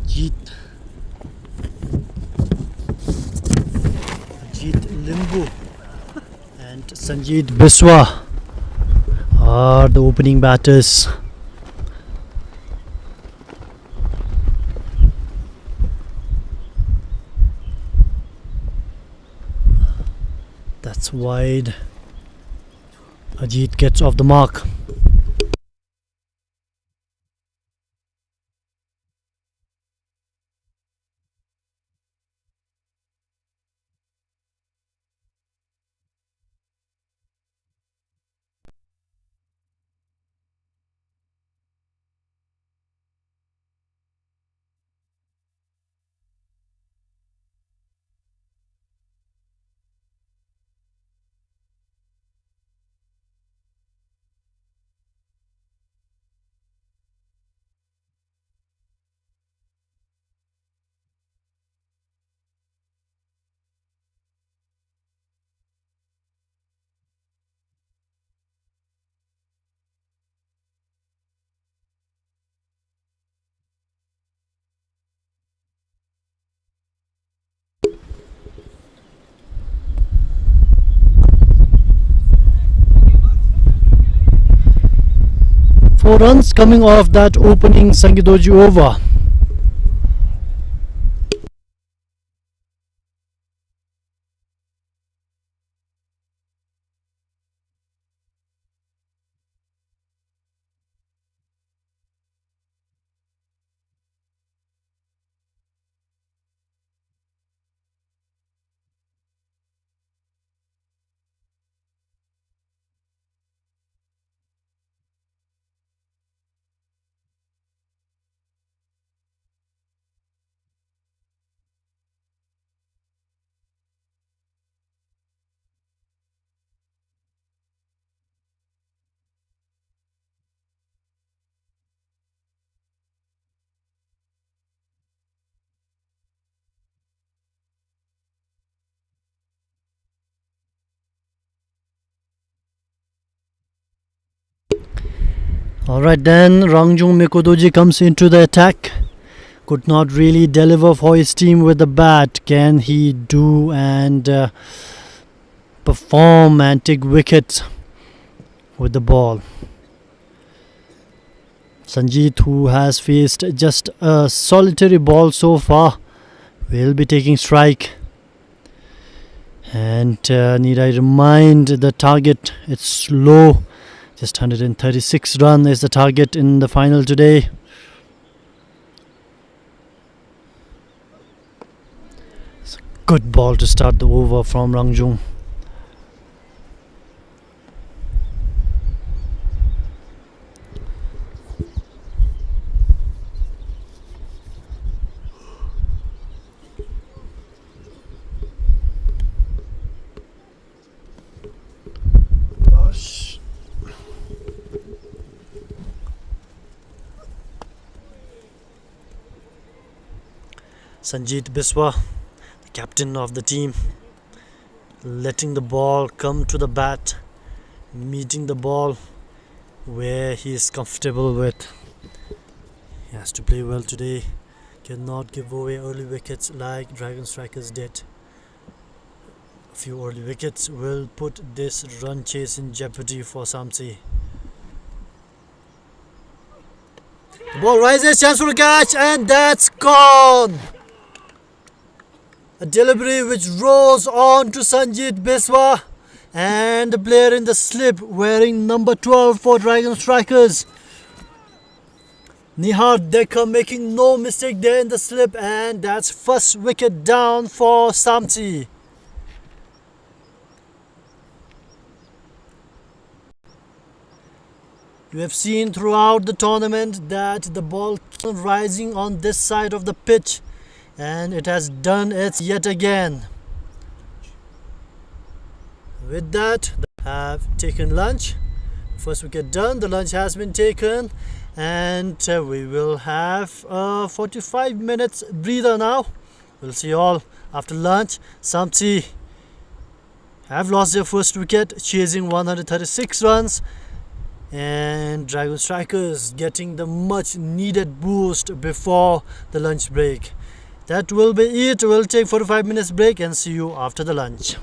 Ajit Limbu and Sanjeet Biswa are the opening batters. That's wide. Ajit gets off the mark. Four runs coming off that opening Sangidoji over. Alright then, Rangjung Mikodoji comes into the attack. Could not really deliver for his team with the bat. Can he do and perform and take wickets with the ball? Sanjeet, who has faced just a solitary ball so far, will be taking strike. And need I remind the target, it's low. Just 136 run is the target in the final today. It's a good ball to start the over from Rangjung. Sanjeet Biswa, the captain of the team, letting the ball come to the bat, meeting the ball where he is comfortable with. He has to play well today, cannot give away early wickets like Dragon Strikers did. A few early wickets will put this run chase in jeopardy for SAMTSE. The ball rises, chance for a catch, and that's gone! A delivery which rolls on to Sanjeet Biswa, and the player in the slip wearing number 12 for Dragon Strikers. Nihar Dekar making no mistake there in the slip, and that's first wicket down for SAMTSE. You have seen throughout the tournament that the ball keeps rising on this side of the pitch, and it has done it yet again. With that, they have taken lunch. First wicket done, the lunch has been taken, and we will have a 45 minutes breather now. We'll see you all after lunch. SAMTSE have lost their first wicket, chasing 136 runs. And Dragon Strikers getting the much needed boost before the lunch break. That will be it. We'll take 45 minutes break and see you after the lunch.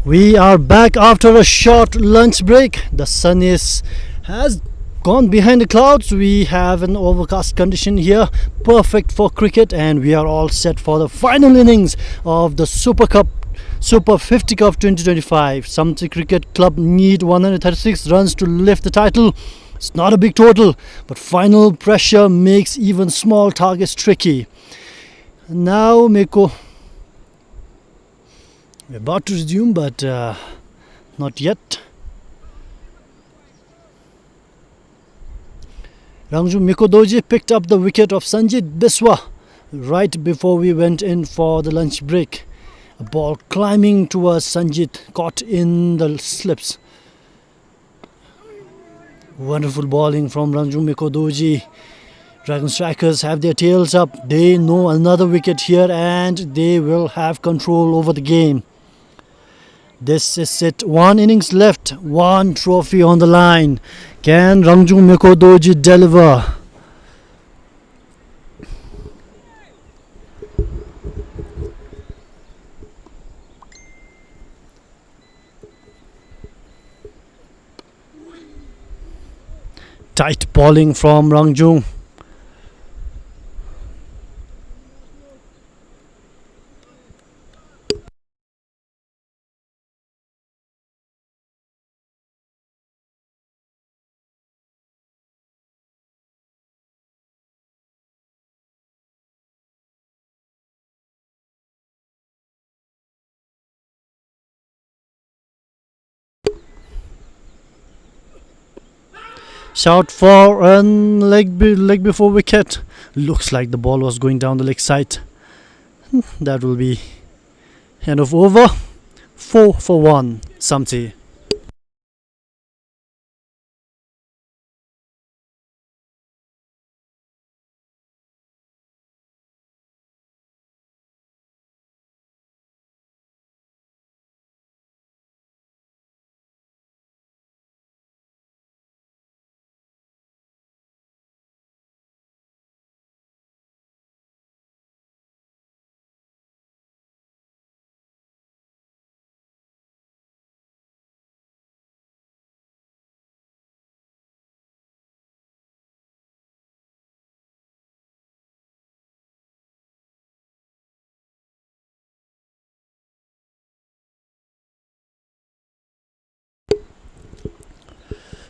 We are back after a short lunch break. The sun has gone behind the clouds. We have an overcast condition here, perfect for cricket, and we are all set for the final innings of the Super 50 Cup 2025. SAMTSE Cricket Club need 136 runs to lift the title. It's not a big total, but final pressure makes even small targets tricky. Now we're about to resume, but not yet. Rangju Mikodoji picked up the wicket of Sanjit Biswa right before we went in for the lunch break. A ball climbing towards Sanjit, caught in the slips. Wonderful bowling from Rangju Mikodoji. Dragon Strikers have their tails up. They know another wicket here and they will have control over the game. This is it. One innings left. One trophy on the line. Can Rangju Mikodoji deliver? Tight bowling from Rangju. Shout for a leg before wicket. Looks like the ball was going down the leg side. That will be end of over. 4 for 1, SAMTSE.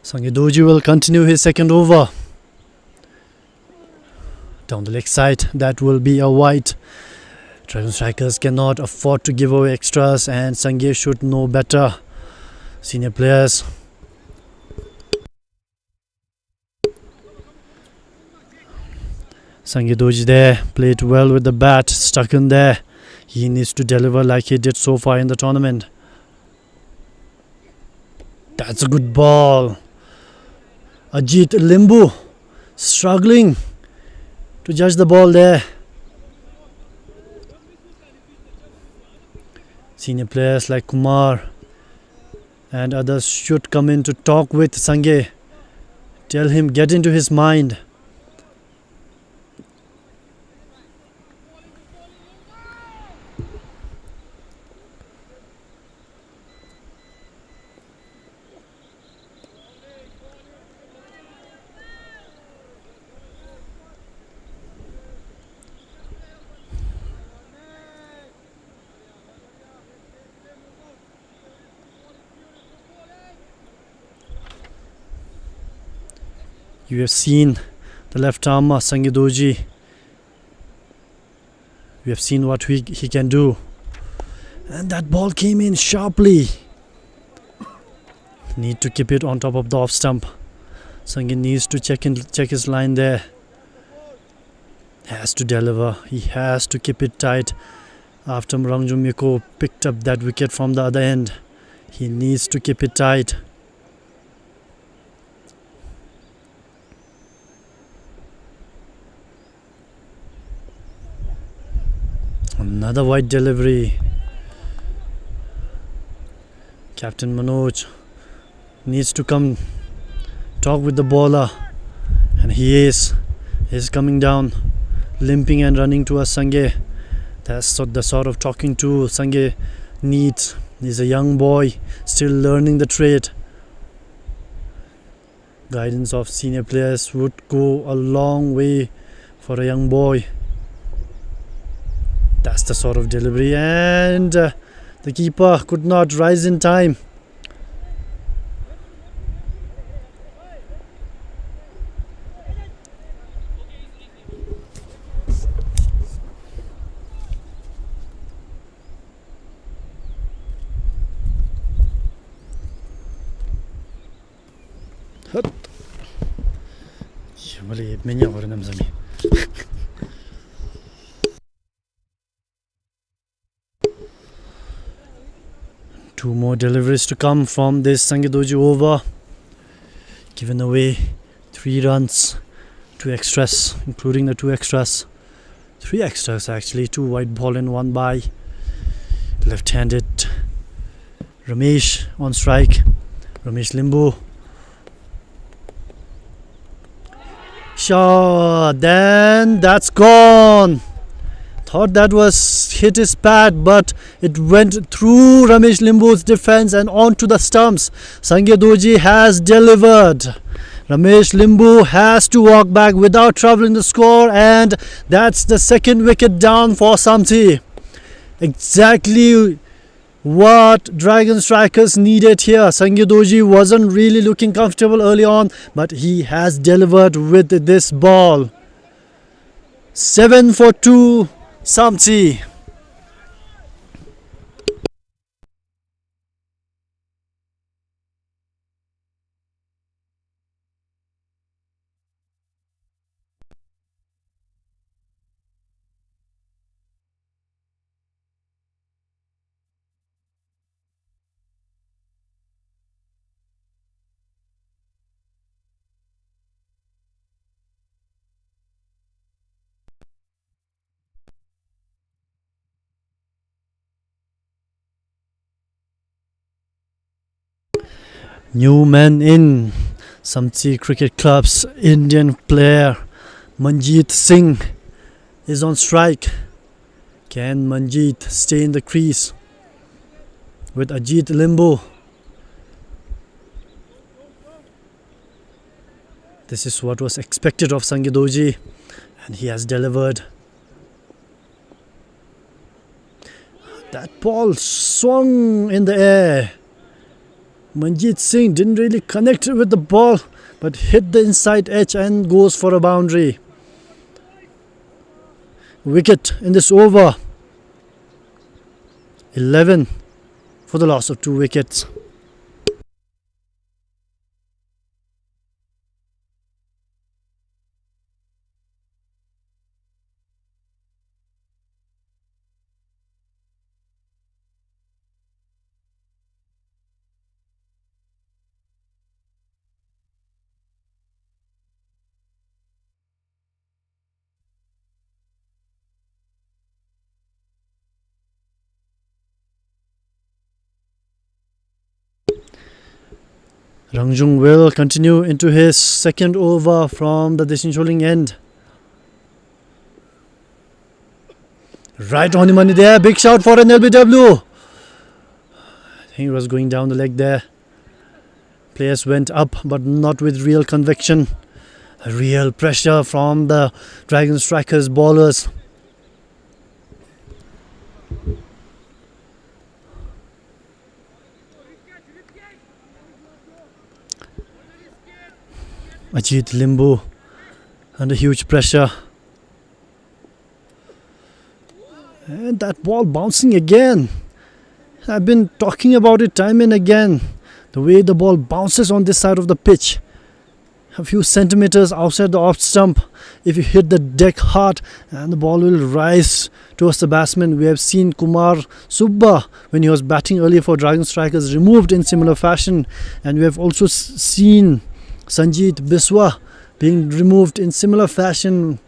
Sangedoji will continue his second over. Down the leg side, that will be a wide. Dragon Strikers cannot afford to give away extras and Sange should know better. Senior players. Sangedoji there, played well with the bat, stuck in there. He needs to deliver like he did so far in the tournament. That's a good ball. Ajit Limbu struggling to judge the ball there. Senior players like Kumar and others should come in to talk with Sange. Tell him, get into his mind. You have seen the left armer Sangedoji. We have seen what he can do. And that ball came in sharply. Need to keep it on top of the off stump. Sange needs to check his line there. Has to deliver. He has to keep it tight. After Rangju Miko picked up that wicket from the other end, he needs to keep it tight. Another wide delivery. Captain Manoj needs to come talk with the bowler, and he is coming down, limping and running towards Sange. That's the sort of talking to Sange needs. He's a young boy, still learning the trade. Guidance of senior players would go a long way for a young boy. That's the sort of delivery, and the keeper could not rise in time. Two more deliveries to come from this Sangedoji over. Given away 3 runs, 2 extras, including the 2 extras. 3 extras actually, 2 wide ball and 1 by. Left-handed Ramesh on strike. Ramesh Limbu. Shot, then that's gone. Thought that was hit his pad, but it went through Ramesh Limbu's defense and onto the stumps. Sangedoji has delivered. Ramesh Limbu has to walk back without troubling the score, and that's the 2nd wicket down for SAMTSE. Exactly what Dragon Strikers needed here. Sangedoji wasn't really looking comfortable early on, but he has delivered with this ball. 7 for 2, SAMTSE. New man in SAMTSE Cricket Club's Indian player Manjeet Singh is on strike. Can Manjeet stay in the crease with Ajit Limbu? This is what was expected of Sangedoji, and he has delivered. That ball swung in the air. Manjeet Singh didn't really connect with the ball, but hit the inside edge and goes for a boundary. Wicket in this over. 11 for the loss of 2 wickets. Rangjung will continue into his 2nd over from the Deshin Choling end. Right on the money there. Big shout for an LBW. I think it was going down the leg there. Players went up, but not with real conviction. Real pressure from the Dragon Strikers bowlers. Ajit Limbu under huge pressure. And that ball bouncing again. I've been talking about it time and again. The way the ball bounces on this side of the pitch. A few centimeters outside the off stump. If you hit the deck hard, and the ball will rise towards the batsman. We have seen Kumar Subba, when he was batting earlier for Dragon Strikers, removed in similar fashion. And we have also seen Sanjeet Biswa being removed in similar fashion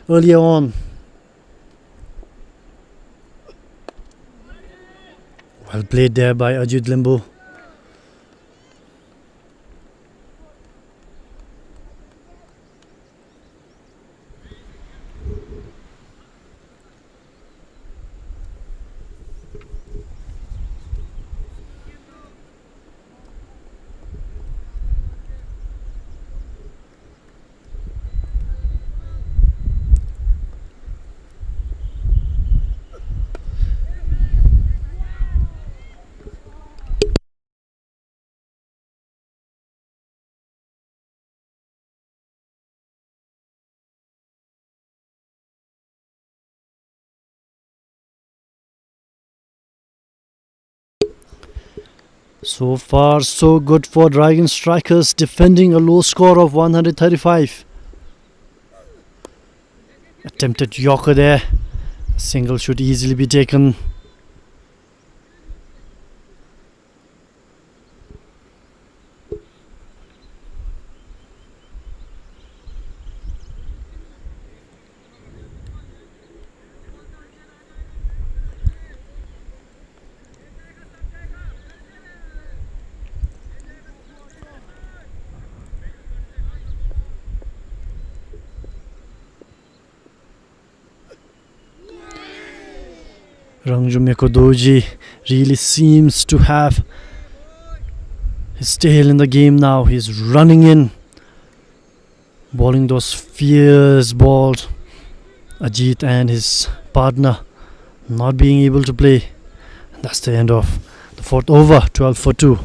earlier on. Well played there by Ajit Limbu. So far, so good for Dragon Strikers, defending a low score of 135. Attempted Yorker there. A single should easily be taken. Rangjumeko Doji really seems to have his tail in the game now. He's running in, bowling those fierce balls. Ajit and his partner not being able to play. That's the end of the fourth over, 12 for 2.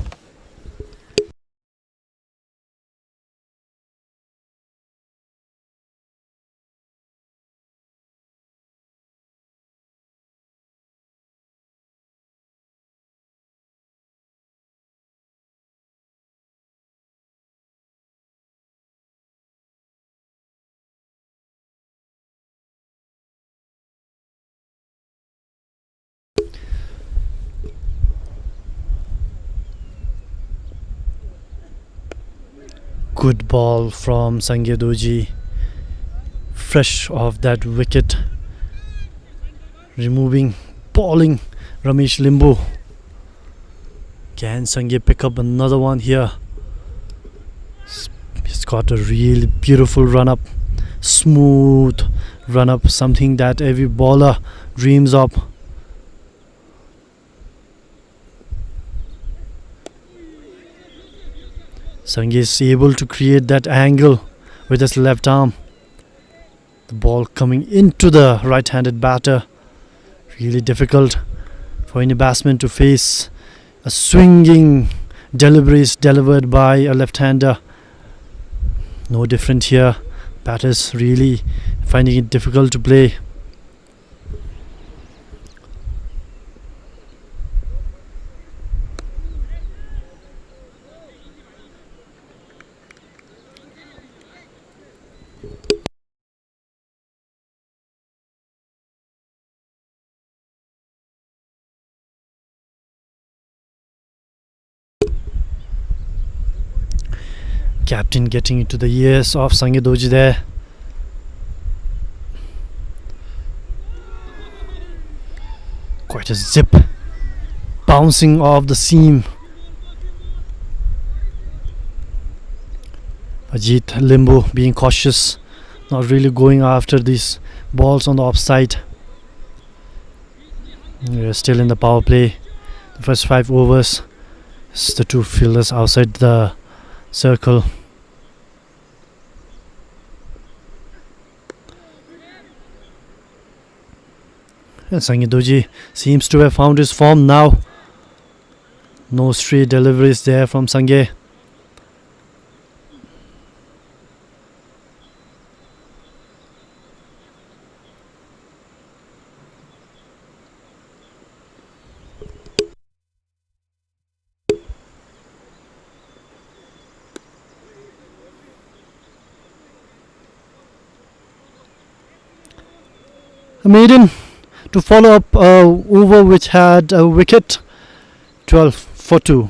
Good ball from Sanjay Doji, fresh off that wicket, removing, bowling Ramesh Limbu. Can Sanjay pick up another one here? He's got a really beautiful run up, smooth run up, something that every bowler dreams of. Sanjay is able to create that angle with his left arm. The ball coming into the right-handed batter. Really difficult for any batsman to face a swinging deliveries delivered by a left-hander. No different here. Batters really finding it difficult to play. Captain getting into the ears of Sanjay Doji there. Quite a zip, bouncing off the seam. Ajit Limbu being cautious, not really going after these balls on the offside. We're still in the power play. The first 5 overs, it's the 2 fielders outside the circle. And Sanjay Doji seems to have found his form now. No stray deliveries there from Sanjay. A maiden to follow up over which had a wicket. 12 for 2.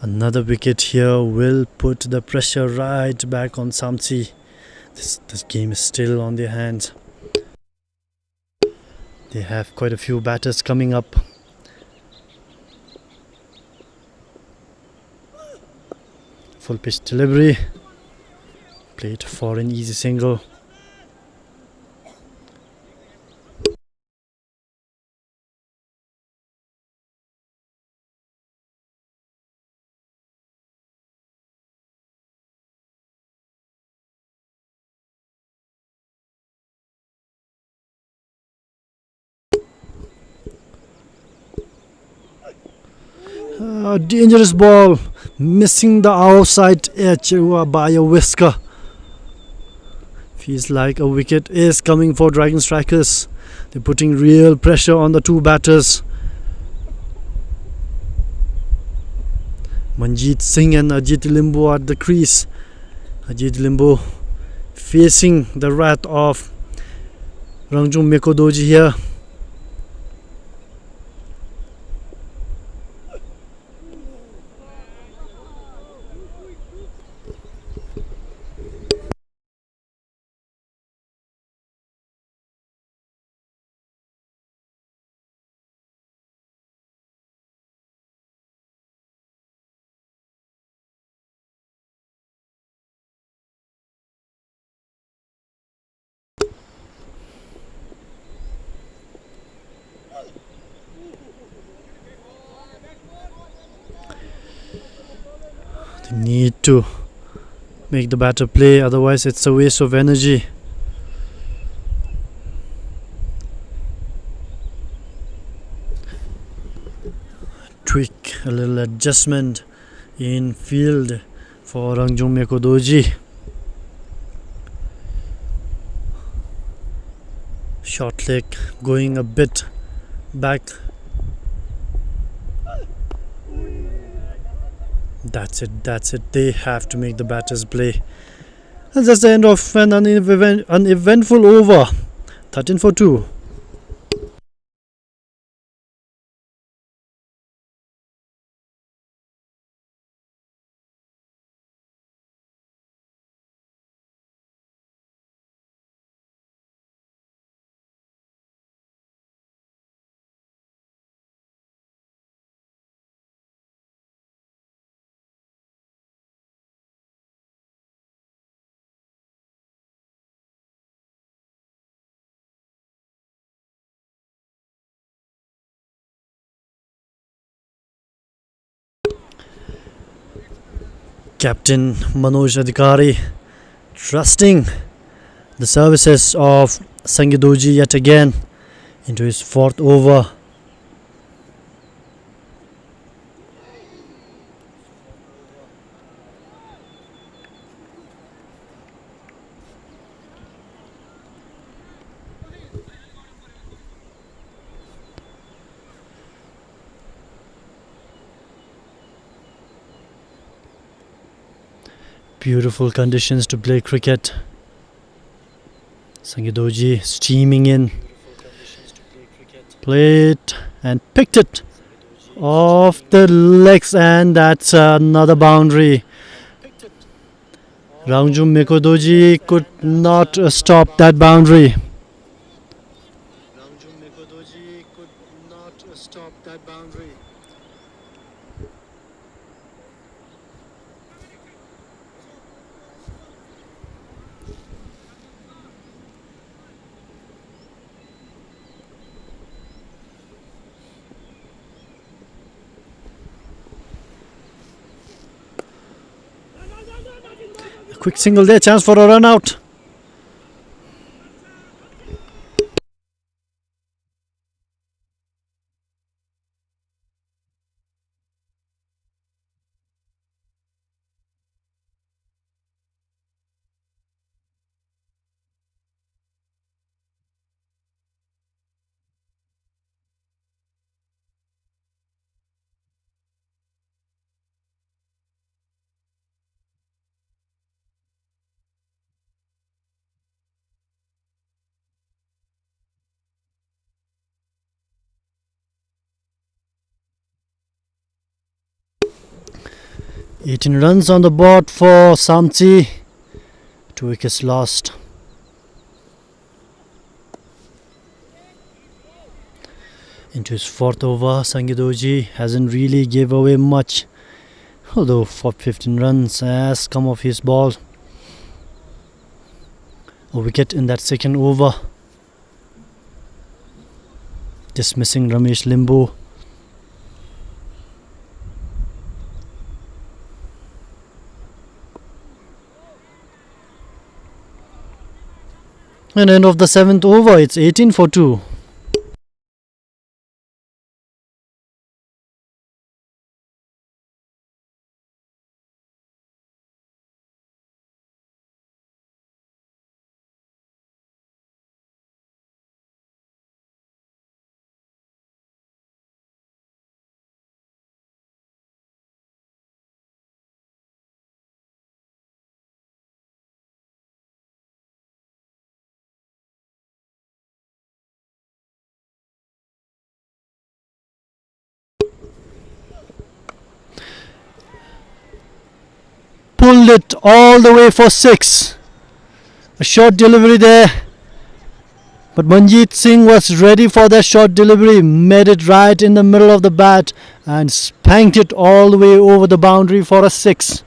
Another wicket here will put the pressure right back on SAMTSE. This game is still on their hands. They have quite a few batters coming up. Full pitch delivery. Played for an easy single. Dangerous ball, missing the outside edge by a whisker. Feels like a wicket is coming for Dragon Strikers. They're putting real pressure on the two batters. Manjeet Singh and Ajit Limbu at the crease. Ajit Limbu facing the wrath of Rangjung Mekodoji here. They need to make the batter play, otherwise it's a waste of energy. Tweak, a little adjustment in field for Rangjung Mekodoji. Short leg going a bit back. That's it. They have to make the batters play. And that's the end of an uneventful over. 13 for 2. Captain Manoj Adhikari trusting the services of Sangidoji yet again into his fourth over. Beautiful conditions to play cricket. Sangidoji steaming in. Played and picked it off the legs, and that's another boundary. Rangjung Mekodoji could not stop that boundary. Quick single there, chance for a run out. 18 runs on the board for SAMTSE. 2 wickets lost. Into his fourth over, Sangidoji hasn't really gave away much, although for 15 runs has come off his ball. A wicket in that second over, dismissing Ramesh Limbu. And end of the 7th over, it's 18 for 2. Pulled it all the way for 6. A short delivery there, but Manjeet Singh was ready for that short delivery, made it right in the middle of the bat and spanked it all the way over the boundary for a 6.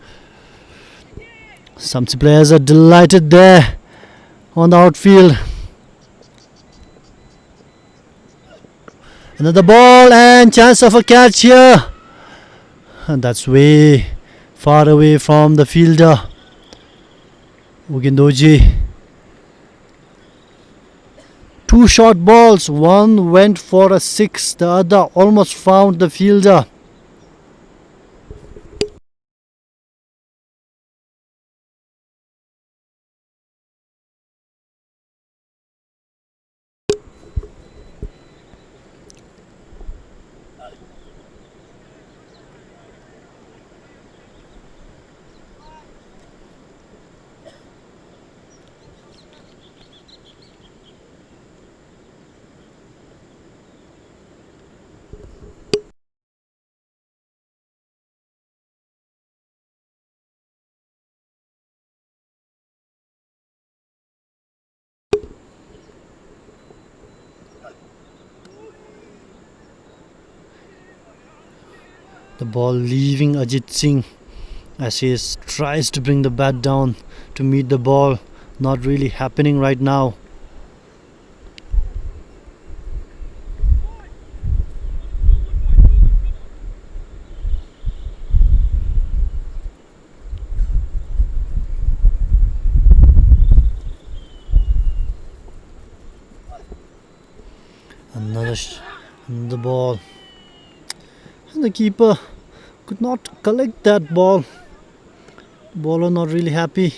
Some players are delighted there on the outfield. Another ball and chance of a catch here, and that's way far away from the fielder, Ugindoji. 2 short balls, one went for a 6, the other almost found the fielder. The ball leaving Ajit Singh as he tries to bring the bat down to meet the ball. Not really happening right now. Another ball. And the keeper could not collect that ball. Bowler not really happy.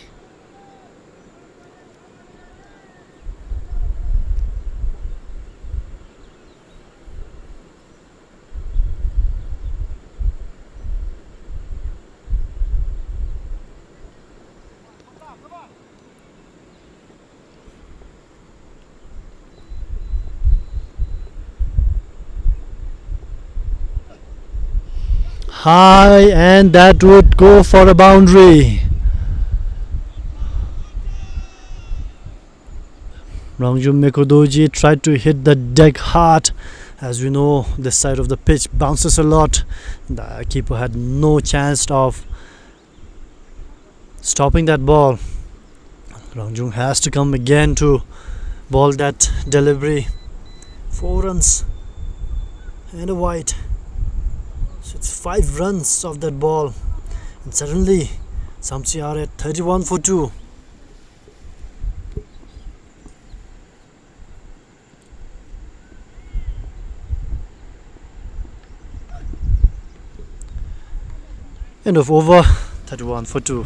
High, and that would go for a boundary. Rangjum Mekodoji tried to hit the deck hard. As we know, this side of the pitch bounces a lot. The keeper had no chance of stopping that ball. Rangjum has to come again to ball that delivery. 4 runs and a wide. So it's 5 runs of that ball, and suddenly SAMTSE are at 31 for 2. End of over, 31 for 2.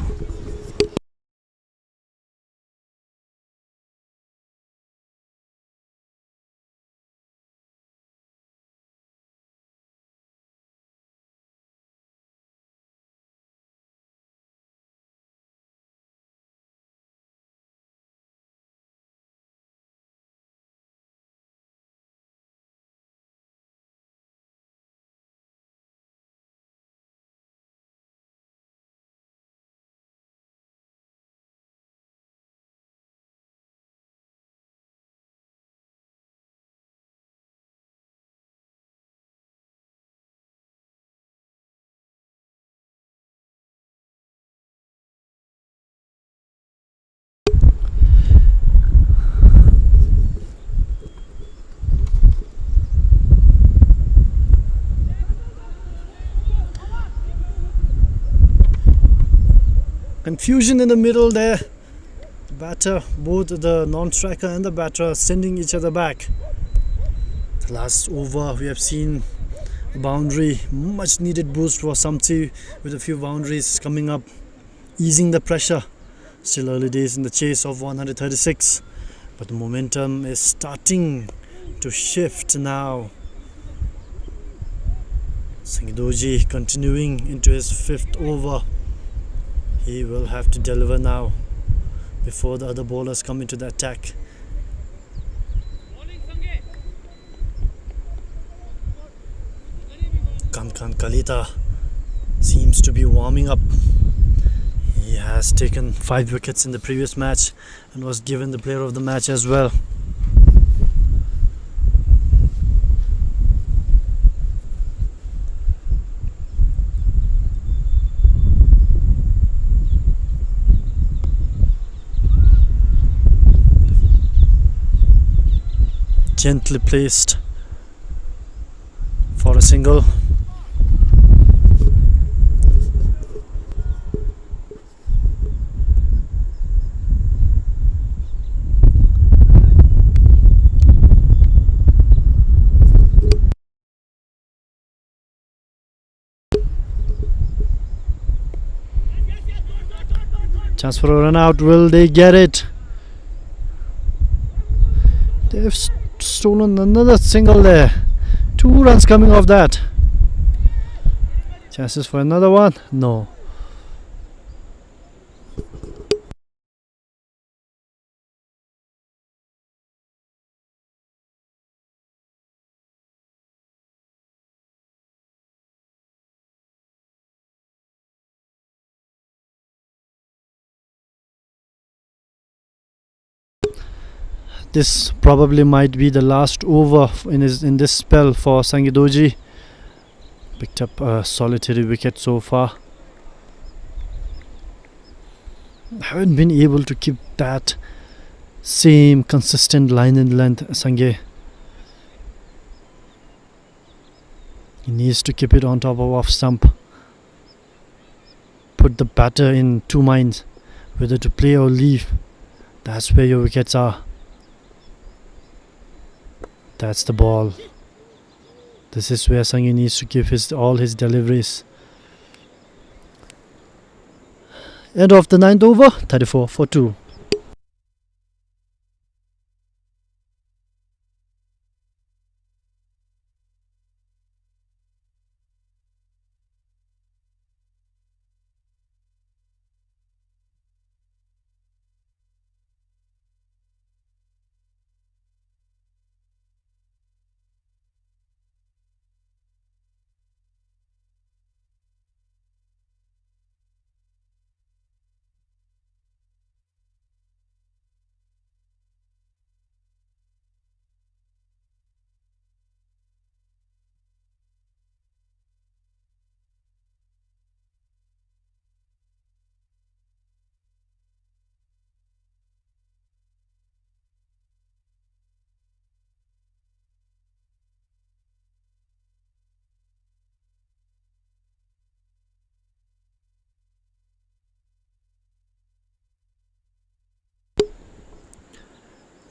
Confusion in the middle there. The batter, both the non-striker and the batter sending each other back. The last over we have seen a boundary, much needed boost for SAMTSE with a few boundaries coming up, easing the pressure. Still early days in the chase of 136, but the momentum is starting to shift now. Sangidoji continuing into his 5th over. He will have to deliver now before the other bowlers come into the attack. Kankan Kalita seems to be warming up. He has taken 5 wickets in the previous match and was given the player of the match as well. Gently placed for a single. Chance for a run out. Will they get it? They've stolen another single there. 2 runs coming off that. Chances for another one? No. This probably might be the last over in this spell for Sangidoji. Picked up a solitary wicket so far. Haven't been able to keep that same consistent line in length, Sange. He needs to keep it on top of off stump. Put the batter in 2 minds, whether to play or leave. That's where your wickets are. That's the ball. This is where Sangi needs to give all his deliveries. End of the 9th over, 34 for 2.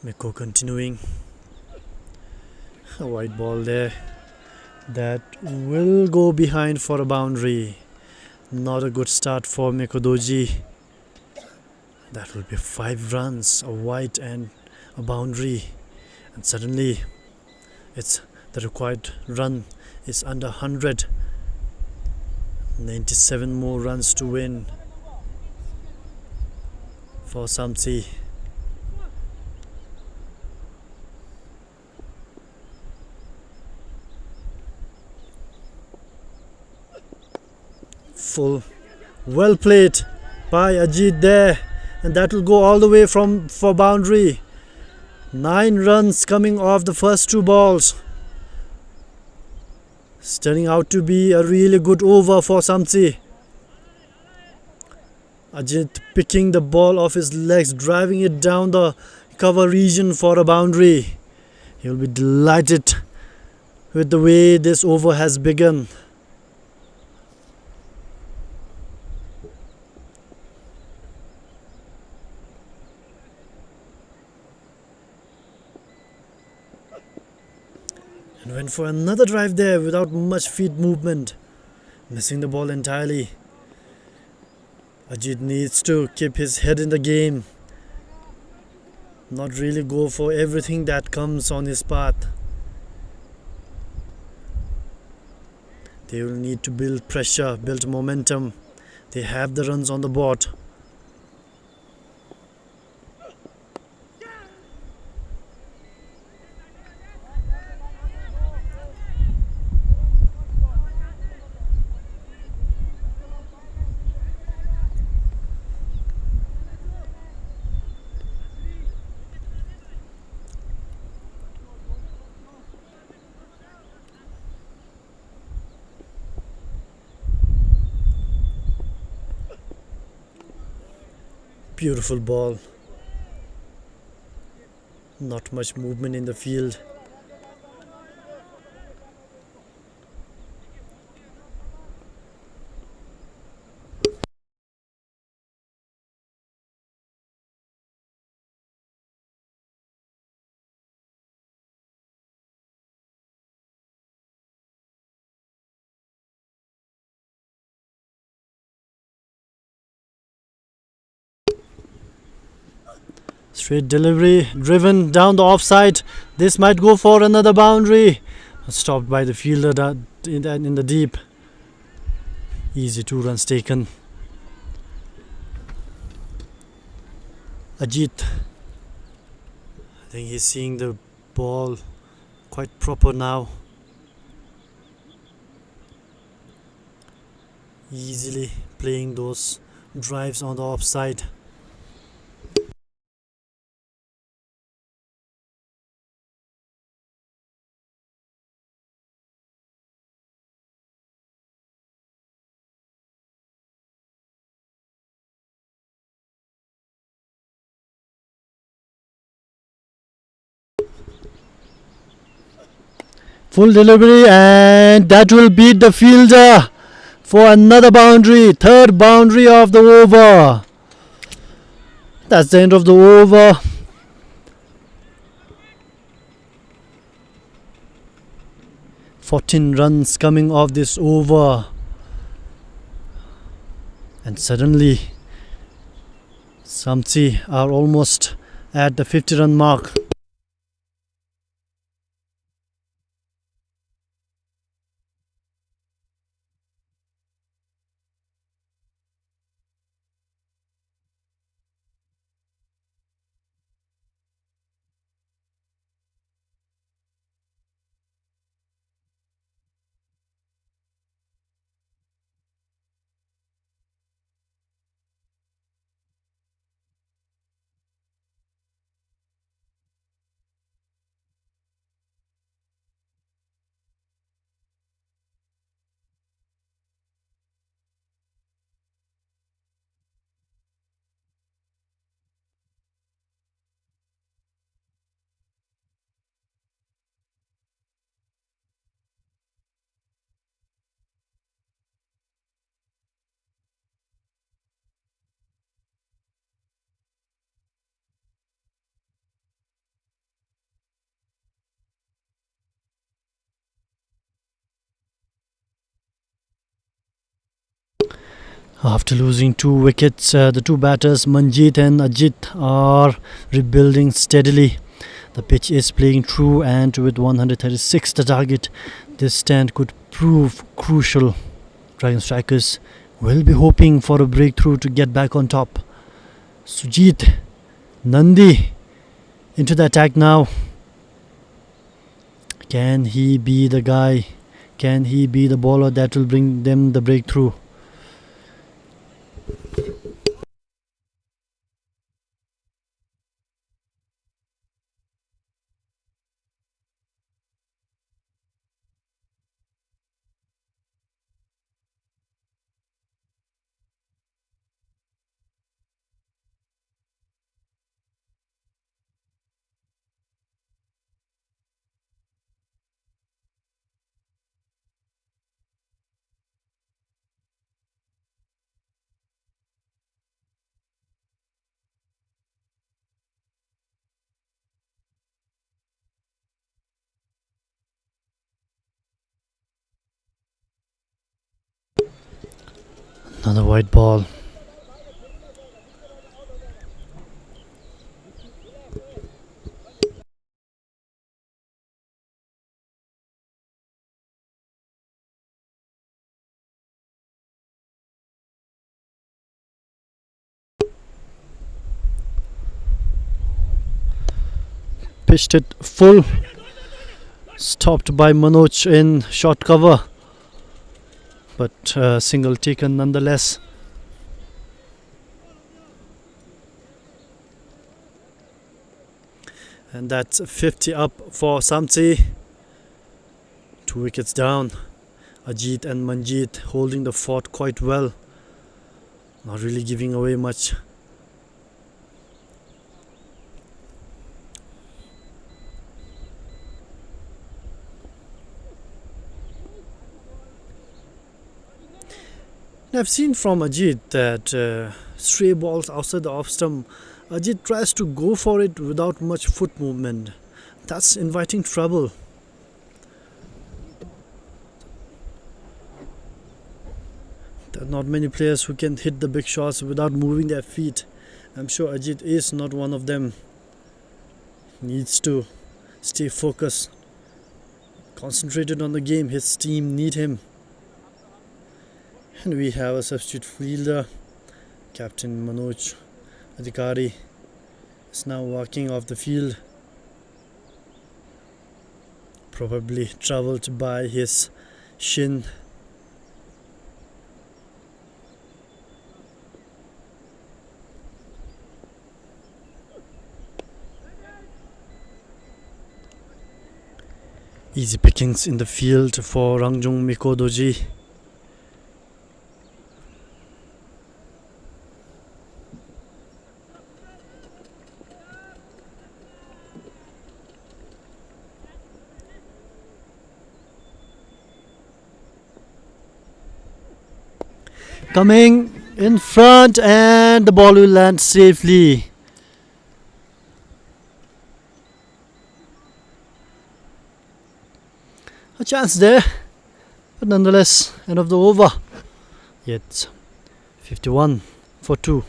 Miko continuing. A white ball there. That will go behind for a boundary. Not a good start for Mikodoji. That will be 5 runs, a white and a boundary. And suddenly the required run is under 100. 97 more runs to win for SAMTSE. Full, well played by Ajit there, and that will go all the way for boundary. 9 runs coming off the first 2 balls. It's turning out to be a really good over for SAMTSE. Ajit picking the ball off his legs, driving it down the cover region for a boundary. He will be delighted with the way this over has begun. Went for another drive there without much feet movement, missing the ball entirely. Ajit needs to keep his head in the game, not really go for everything that comes on his path. They will need to build pressure, build momentum. They have the runs on the board. Beautiful ball. Not much movement in the field. Straight delivery, driven down the offside. This might go for another boundary. Stopped by the fielder in the deep. Easy 2 runs taken. Ajit, I think he's seeing the ball quite proper now. Easily playing those drives on the offside. Full delivery, and that will beat the fielder for another boundary. Third boundary of the over. That's the end of the over. "14 runs coming off this over." And suddenly SAMTSE are almost at the 50-run mark. After losing 2 wickets, the 2 batters, Manjeet and Ajit, are rebuilding steadily. The pitch is playing true, and with 136 the target, this stand could prove crucial. Dragon Strikers will be hoping for a breakthrough to get back on top. Sujit, Nandi into the attack now. Can he be the guy? Can he be the bowler that will bring them the breakthrough? Another white ball. Pitched it full. Stopped by Manoj in short cover. But single taken nonetheless. And that's 50 up for SAMTSE. 2 wickets down. Ajit and Manjeet holding the fort quite well. Not really giving away much. I've seen from Ajit that stray balls outside the off stump, Ajit tries to go for it without much foot movement. That's inviting trouble. There are not many players who can hit the big shots without moving their feet. I'm sure Ajit is not one of them. Needs to stay focused, concentrated on the game. His team need him. And we have a substitute fielder. Captain Manoj Adhikari is now walking off the field. Probably troubled by his shin. Easy pickings in the field for Rangjung Mikodoji. Coming in front, and the ball will land safely. A chance there, but nonetheless, end of the over. Yet 51 for 2.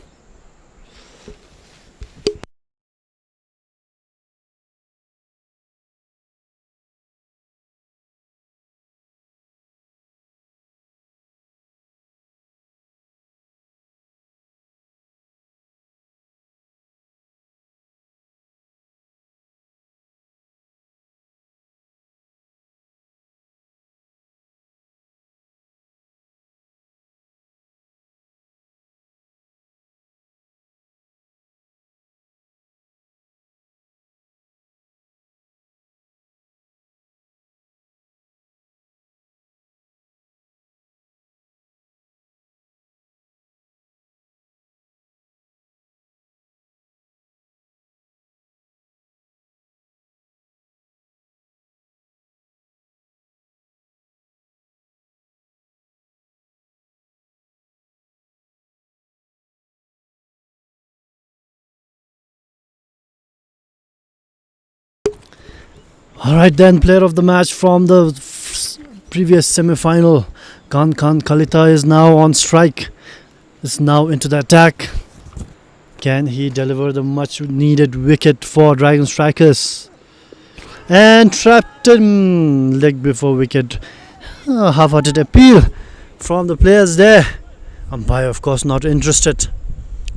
Alright then, player of the match from the previous semi-final, Khan Kalita is now on strike. Is now into the attack. Can he deliver the much needed wicket for Dragon Strikers? And trapped him, leg before wicket. Half-hearted appeal from the players there. Umpire of course not interested.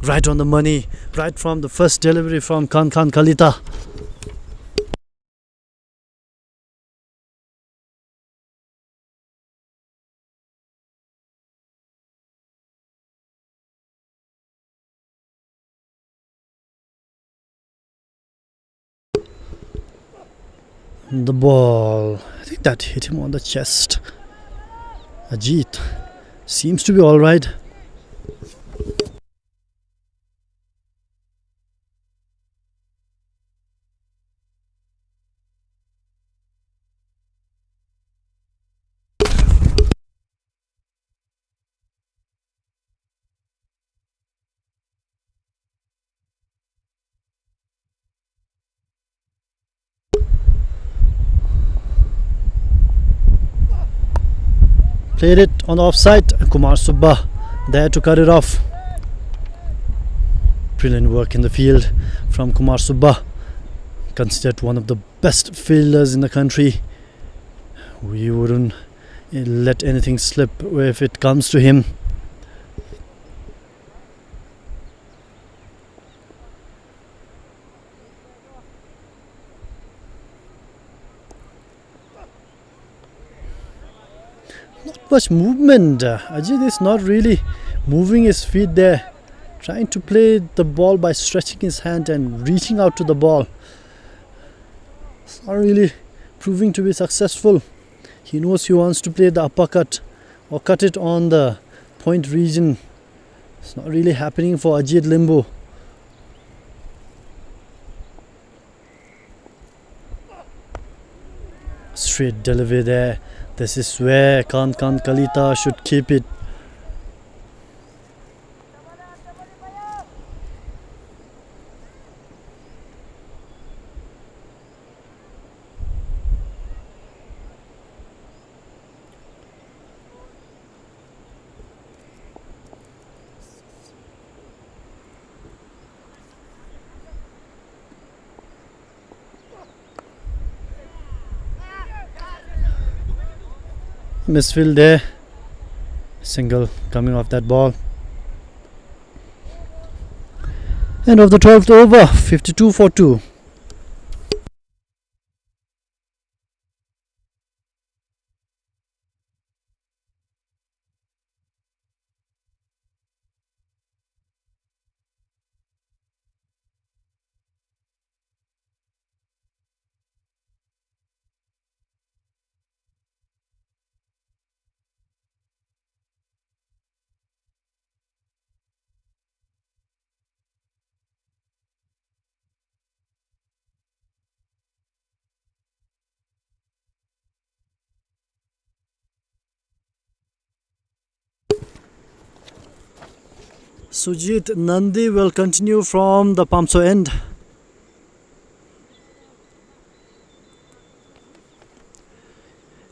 Right on the money, right from the first delivery from Khan Kalita. The ball, I think that hit him on the chest. Ajit seems to be alright. Played it on the offside. Kumar Subba there to cut it off. Brilliant work in the field from Kumar Subba, considered one of the best fielders in the country. We wouldn't let anything slip if it comes to him. Not much movement. Ajit is not really moving his feet there, trying to play the ball by stretching his hand and reaching out to the ball. It's not really proving to be successful. He knows he wants to play the uppercut or cut it on the point region. It's not really happening for Ajit Limbu. Straight delivery there. This is where Kant Kalita should keep it. Misfield there. Single coming off that ball. End of the 12th over, 52 for 2. Sujit Nandi will continue from the Pamso end.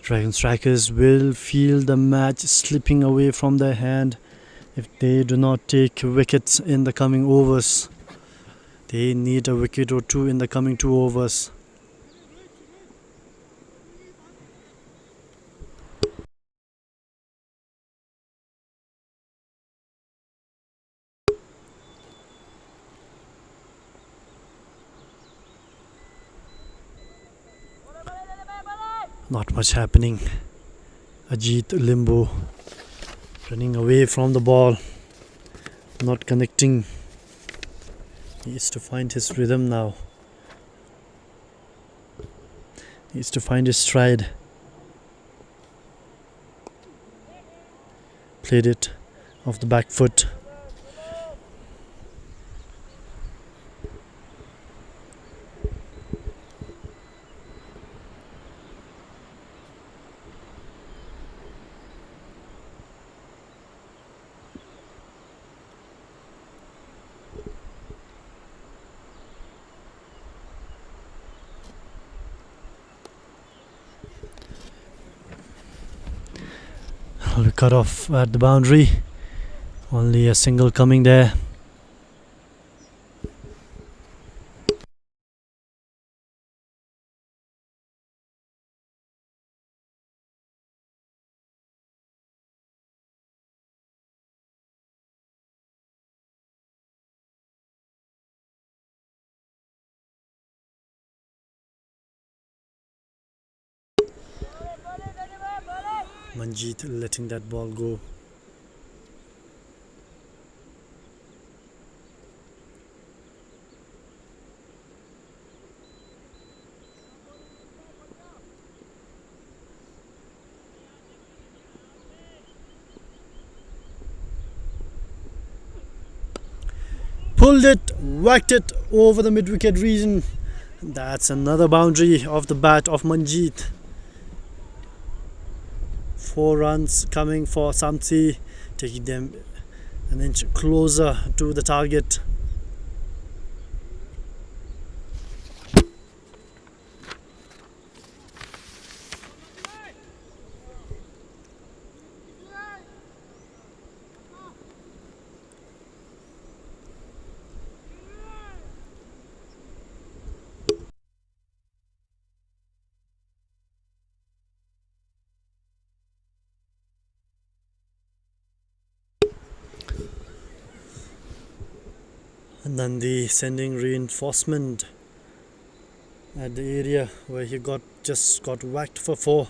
Dragon Strikers will feel the match slipping away from their hand if they do not take wickets in the coming overs. They need a wicket or two in the coming 2 overs. Not much happening. Ajit Limbu running away from the ball, not connecting. He needs to find his rhythm now. He needs to find his stride. Played it off the back foot. Cut off at the boundary. Only a single coming there. Manjeet letting that ball go. Pulled it, whacked it over the mid-wicket region. That's another boundary off the bat of Manjeet. 4 runs coming for SAMTSE, taking them an inch closer to the target. And then the sending reinforcement at the area where he just got whacked for 4.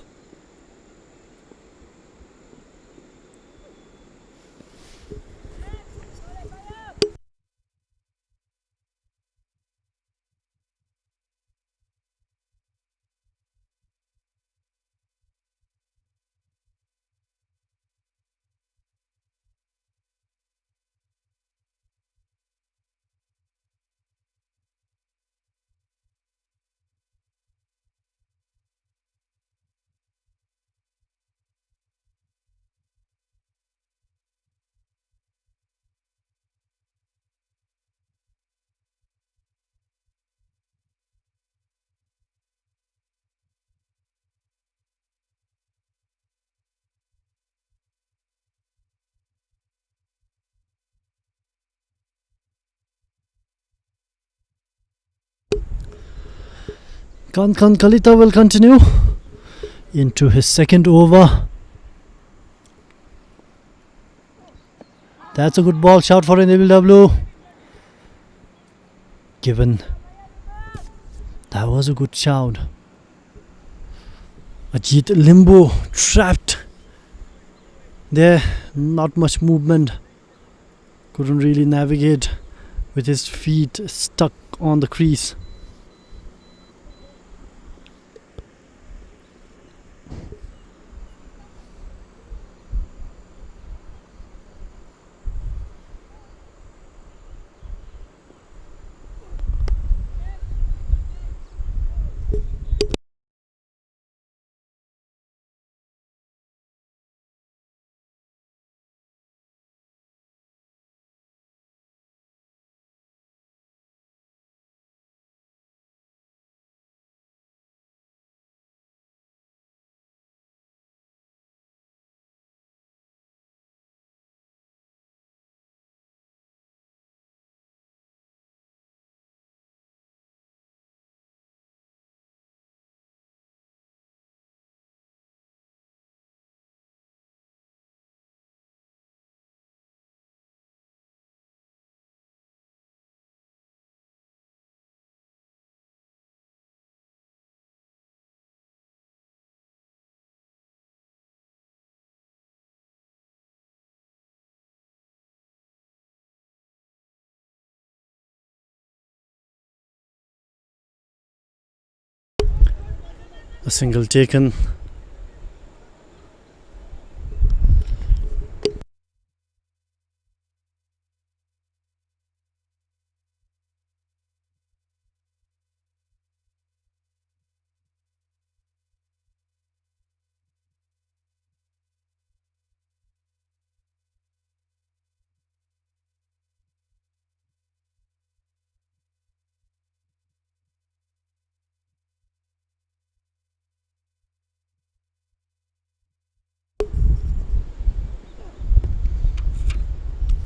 Kalita will continue into his second over. That's a good ball. Shout for an LW. Given. That was a good shout. Ajit Limbo trapped there. Not much movement. Couldn't really navigate with his feet stuck on the crease. A single taken.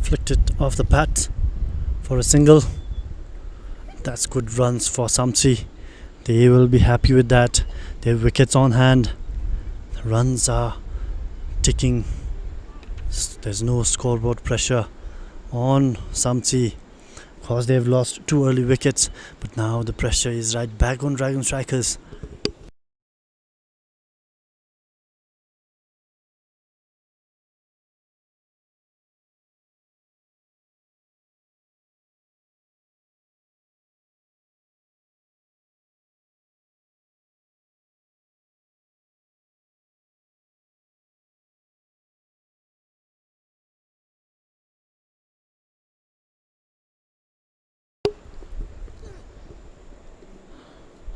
Flicked it off the bat for a single. That's good runs for SAMTSE. They will be happy with that. Their wickets on hand. The runs are ticking. There's no scoreboard pressure on SAMTSE because they've lost 2 early wickets, but now the pressure is right back on Dragon Strikers.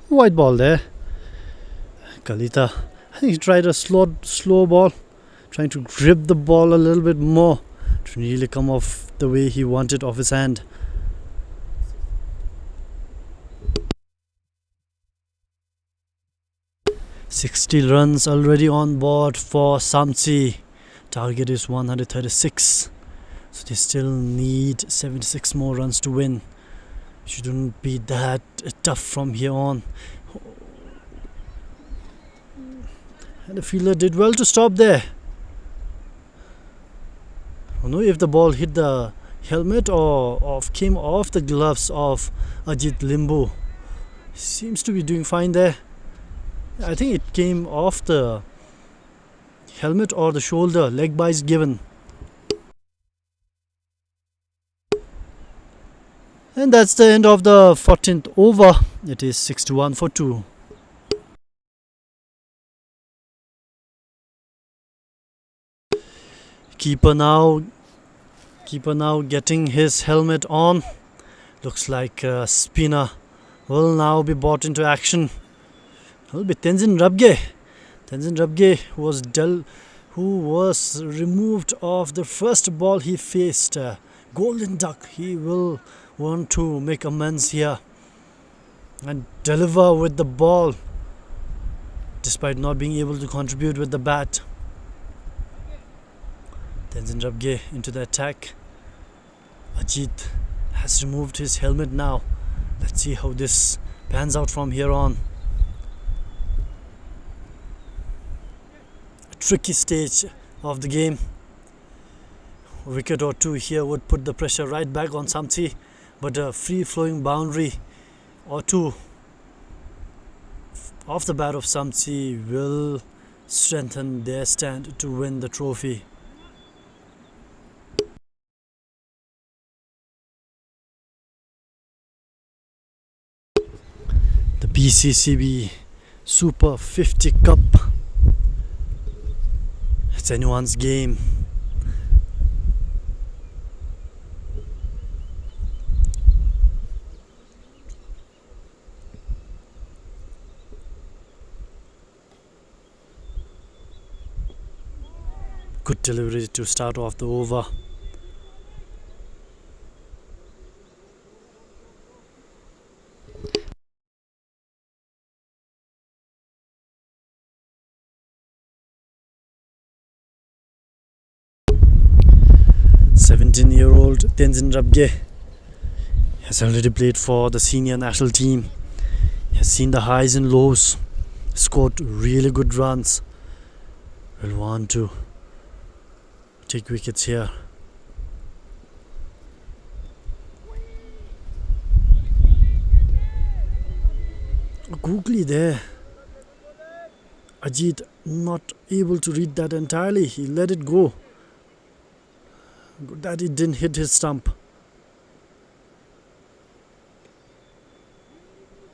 White ball there. Kalita, I think he tried a slow ball, trying to grip the ball a little bit more to really come off the way he wanted off his hand. "60 runs already on board for SAMTSE. Target is 136. So they still need 76 more runs to win. Shouldn't be that tough from here on. And the fielder did well to stop there. I don't know if the ball hit helmet or came off the gloves of Ajit Limbu. Seems to be doing fine there. I think it came off the helmet or the shoulder. Leg by is given. And that's the end of the 14th over. It is 61 for 2. Keeper now getting his helmet on. Looks like a spinner will now be brought into action. It will be Tenzin Rabge. Tenzin Rabge who was removed of the first ball he faced. Golden Duck. He will want to make amends here and deliver with the ball despite not being able to contribute with the bat. Tenzin Rabge into the attack. Ajit has removed his helmet now. Let's see how this pans out from here on. A tricky stage of the game. A wicket or two here would put the pressure right back on SAMTSE, but a free-flowing boundary or two off the bat of SAMTSE will strengthen their stand to win the trophy. The BCCB Super 50 Cup. It's anyone's game. Good delivery to start off the over. Year-old Tenzin Rabge has already played for the senior national team. He has seen the highs and lows, scored really good runs. Will want to take wickets here. Googly there. Ajit not able to read that entirely. He let it go. Good that it didn't hit his stump.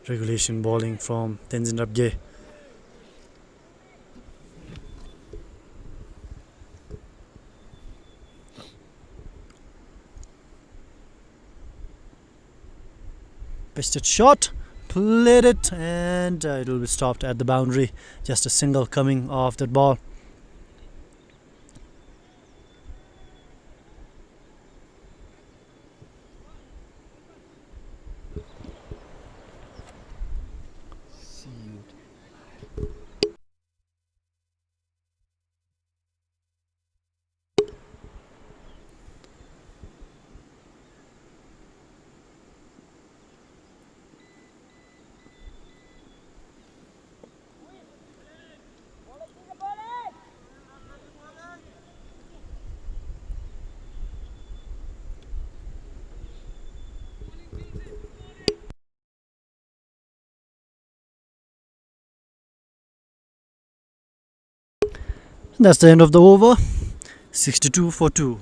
Regulation bowling from Tenzin Rabge. Pisted shot, played it, and it will be stopped at the boundary. Just a single coming off that ball. That's the end of the over. 62 for 2.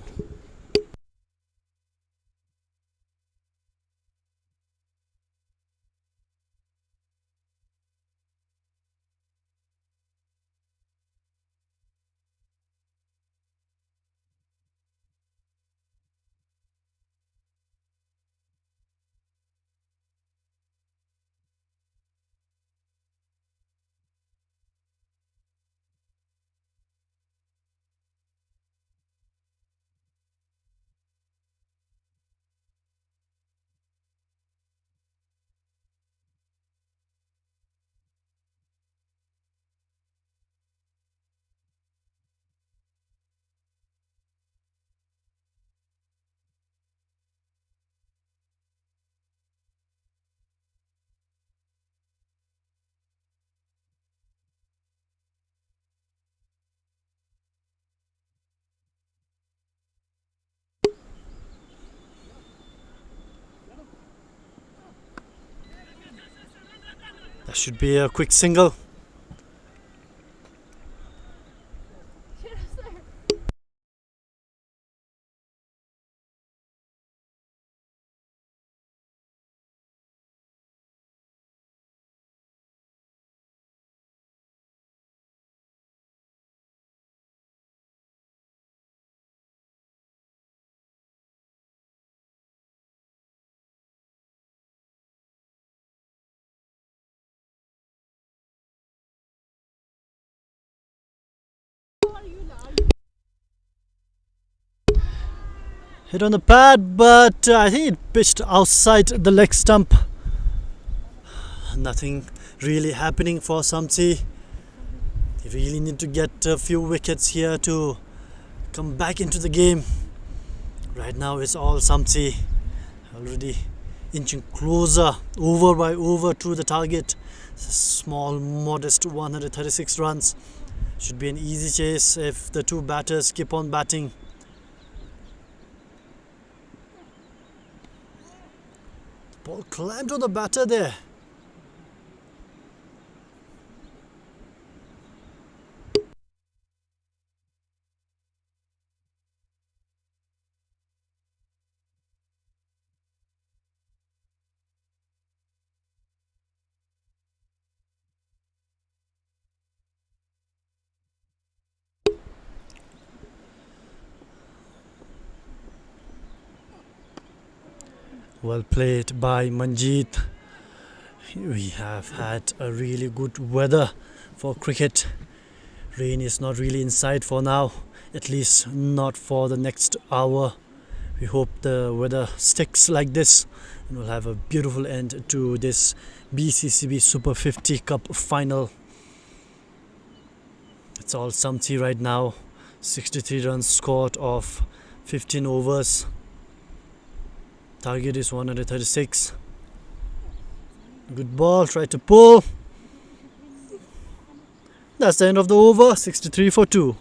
Should be a quick single. Hit on the pad, but I think it pitched outside the leg stump. Nothing really happening for SAMTSE. They really need to get a few wickets here to come back into the game. Right now it's all SAMTSE, already inching closer, over by over to the target. It's a small, modest 136 runs. Should be an easy chase if the two batters keep on batting. Ball climbed on the batter there. Well played by Manjeet. We have had a really good weather for cricket. Rain is not really in sight for now, at least not for the next hour. We hope the weather sticks like this and we'll have a beautiful end to this BCCB Super 50 Cup final. It's all SAMTSE right now. 63 runs scored of 15 overs. Target is 136. Good ball, try to pull. That's the end of the over, 63 for 2.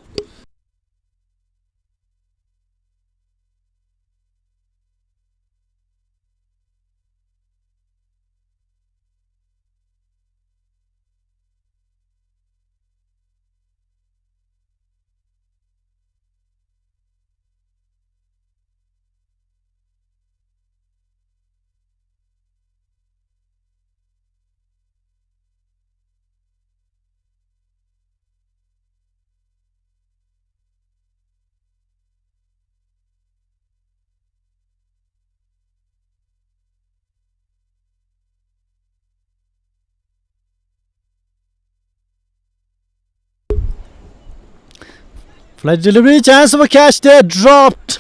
Flight delivery, chance of a catch there, dropped.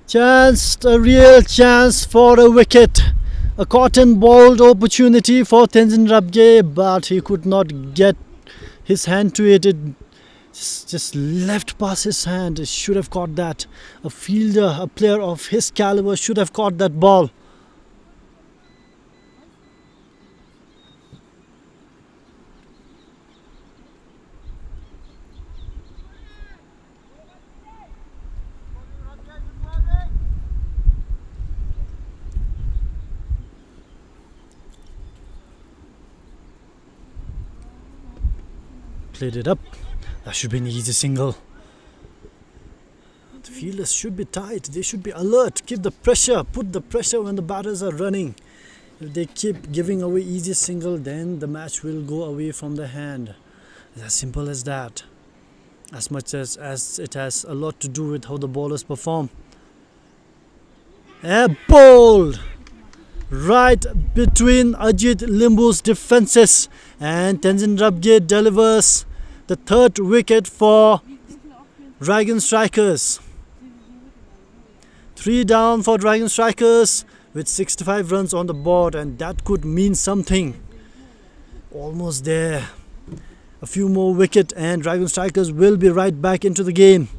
Chance, a real chance for a wicket. A cotton balled opportunity for Tenzin Rabge, but he could not get his hand to it. It just left past his hand. He should have caught that. A fielder, a player of his caliber should have caught that ball. Played it up. That should be an easy single. The fielders should be tight. They should be alert. Keep the pressure. Put the pressure when the batters are running. If they keep giving away easy single, then the match will go away from their hand. It's as simple as that. As much as it has a lot to do with how the bowlers perform. Bowled right between Ajit Limbu's defences, and Tenzin Rabge delivers the third wicket for Dragon Strikers. 3 down for Dragon Strikers with 65 runs on the board, and that could mean something. Almost there. A few more wickets and Dragon Strikers will be right back into the game.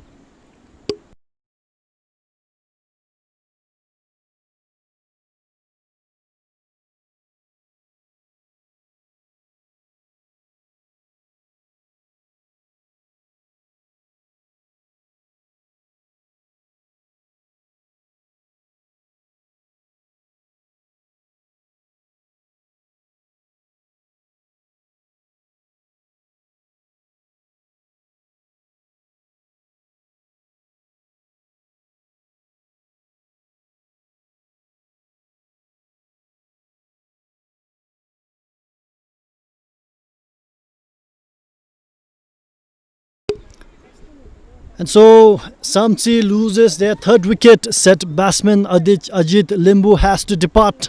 And so SAMTSE loses their third wicket. Set batsman Ajit Limbu has to depart.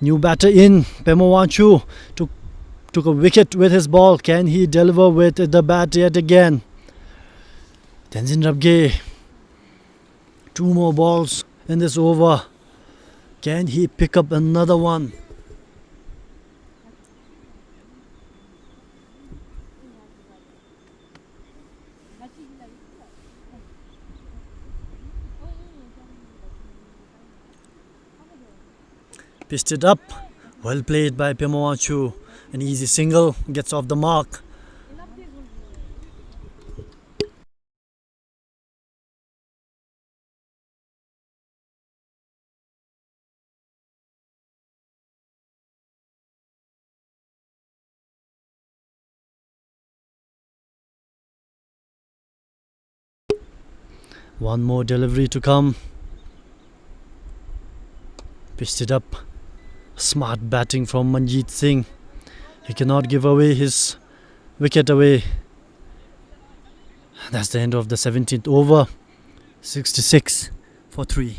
New batter in, Pemowanchu took a wicket with his ball. Can he deliver with the bat yet again? Tenzin Rabge, 2 more balls in this over. Can he pick up another one? Pitched it up. Well played by Pemowanchu. An easy single, gets off the mark. One more delivery to come. Pitched it up. Smart batting from Manjeet Singh. He cannot give away his wicket away. That's the end of the 17th over. 66 for 3.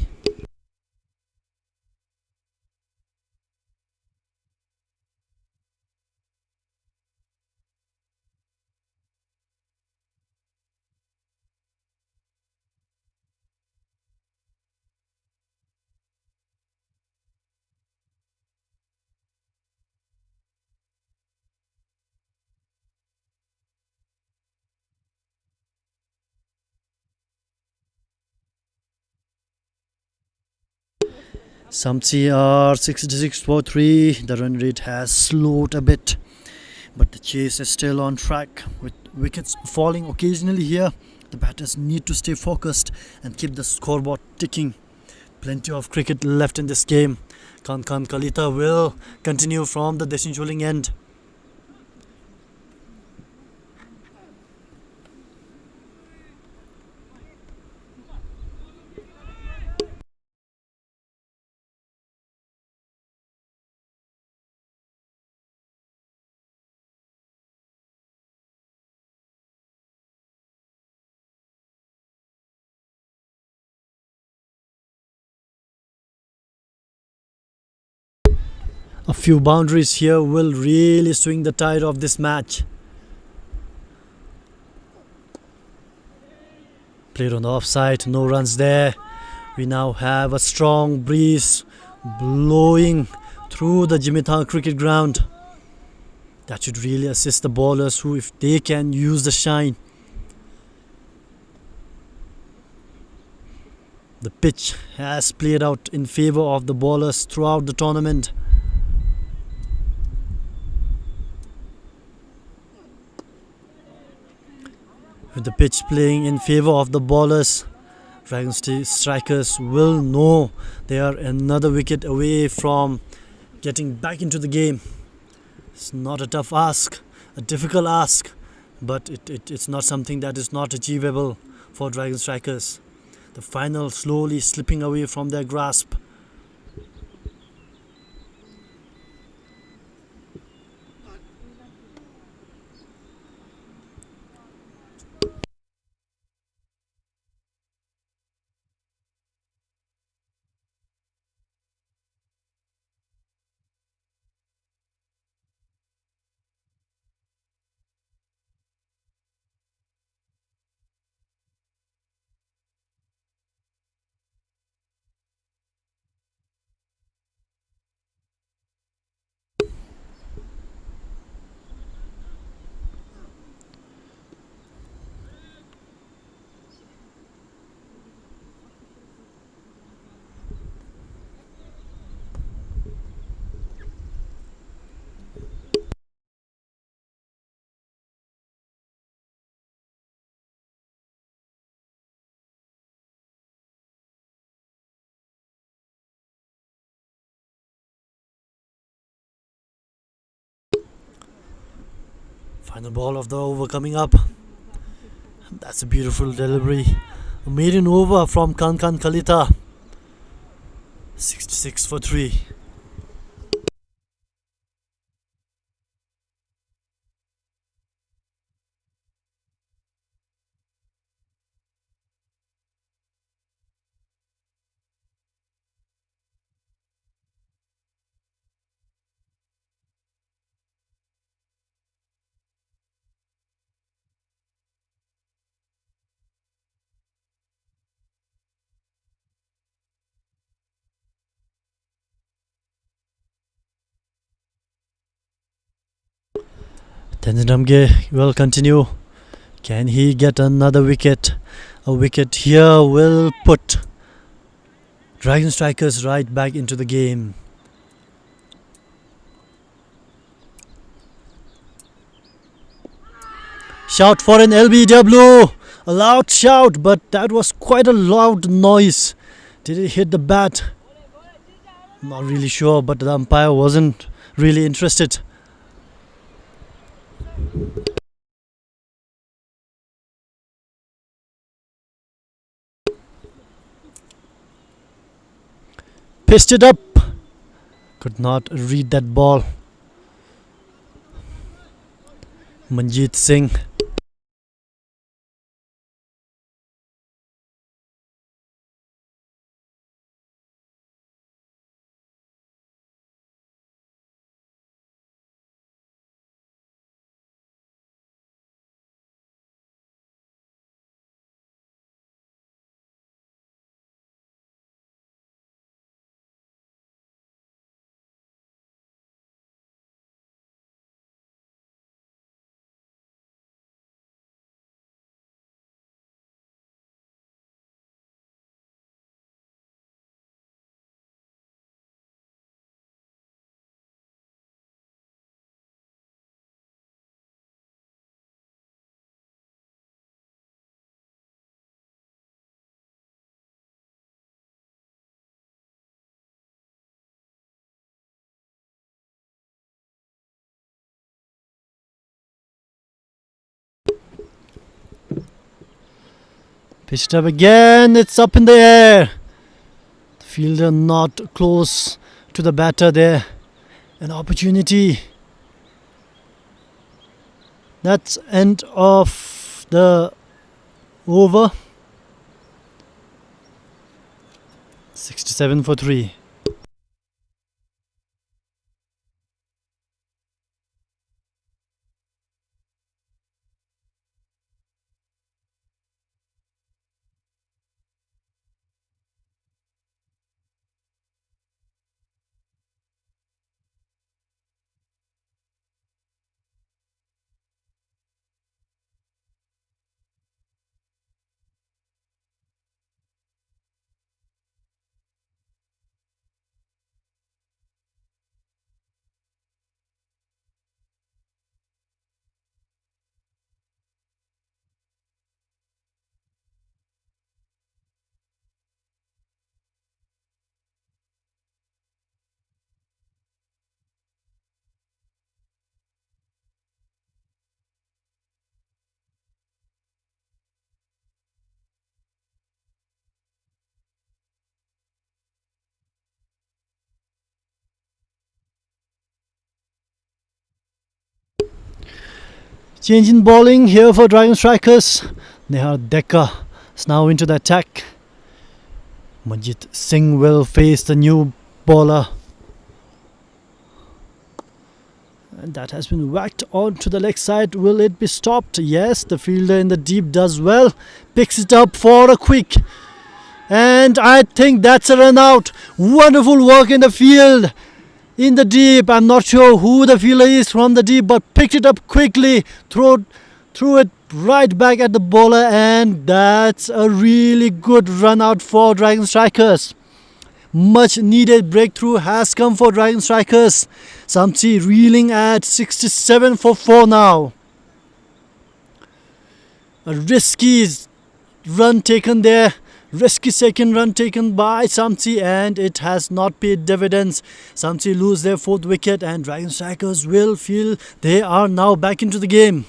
SAMTSE are 66 for 3. The run rate has slowed a bit, but the chase is still on track. With wickets falling occasionally here, the batters need to stay focused and keep the scoreboard ticking. Plenty of cricket left in this game. Kankan Kalita will continue from the Desincholing end. A few boundaries here will really swing the tide of this match. Played on the offside, no runs there. We now have a strong breeze blowing through the Jigmethang cricket ground. That should really assist the bowlers who, if they can use the shine. The pitch has played out in favour of the bowlers throughout the tournament. With the pitch playing in favour of the bowlers, Dragon strikers will know they are another wicket away from getting back into the game. It's not a tough ask, a difficult ask, but it's not something that is not achievable for Dragon strikers. The final slowly slipping away from their grasp. Final ball of the over coming up. That's a beautiful delivery. A maiden over from Kankan Kalita. 66 for 3. Tenzin Namge will continue. Can he get another wicket? A wicket here will put Dragon Strikers right back into the game. Shout for an LBW! A loud shout, but that was quite a loud noise. Did it hit the bat? Not really sure, but the umpire wasn't really interested. Pitched it up. Could not read that ball. Manjeet Singh. Pitched up again. It's up in the air. The fielder not close to the batter there. An opportunity. That's end of the over. 67 for 3. Change in bowling here for Dragon Strikers. Nehar Dekka is now into the attack. Manjeet Singh will face the new bowler. And that has been whacked onto the leg side. Will it be stopped? Yes, the fielder in the deep does well. Picks it up for a quick. And I think that's a run out. Wonderful work in the field. In the deep, I'm not sure who the fielder is from the deep, but picked it up quickly, threw it right back at the bowler, and that's a really good run out for Dragon Strikers. Much needed breakthrough has come for Dragon Strikers. SAMTSE reeling at 67 for 4 now. A risky run taken there. Risky second run taken by SAMTSE, and it has not paid dividends. SAMTSE lose their 4th wicket, and Dragon Strikers will feel they are now back into the game.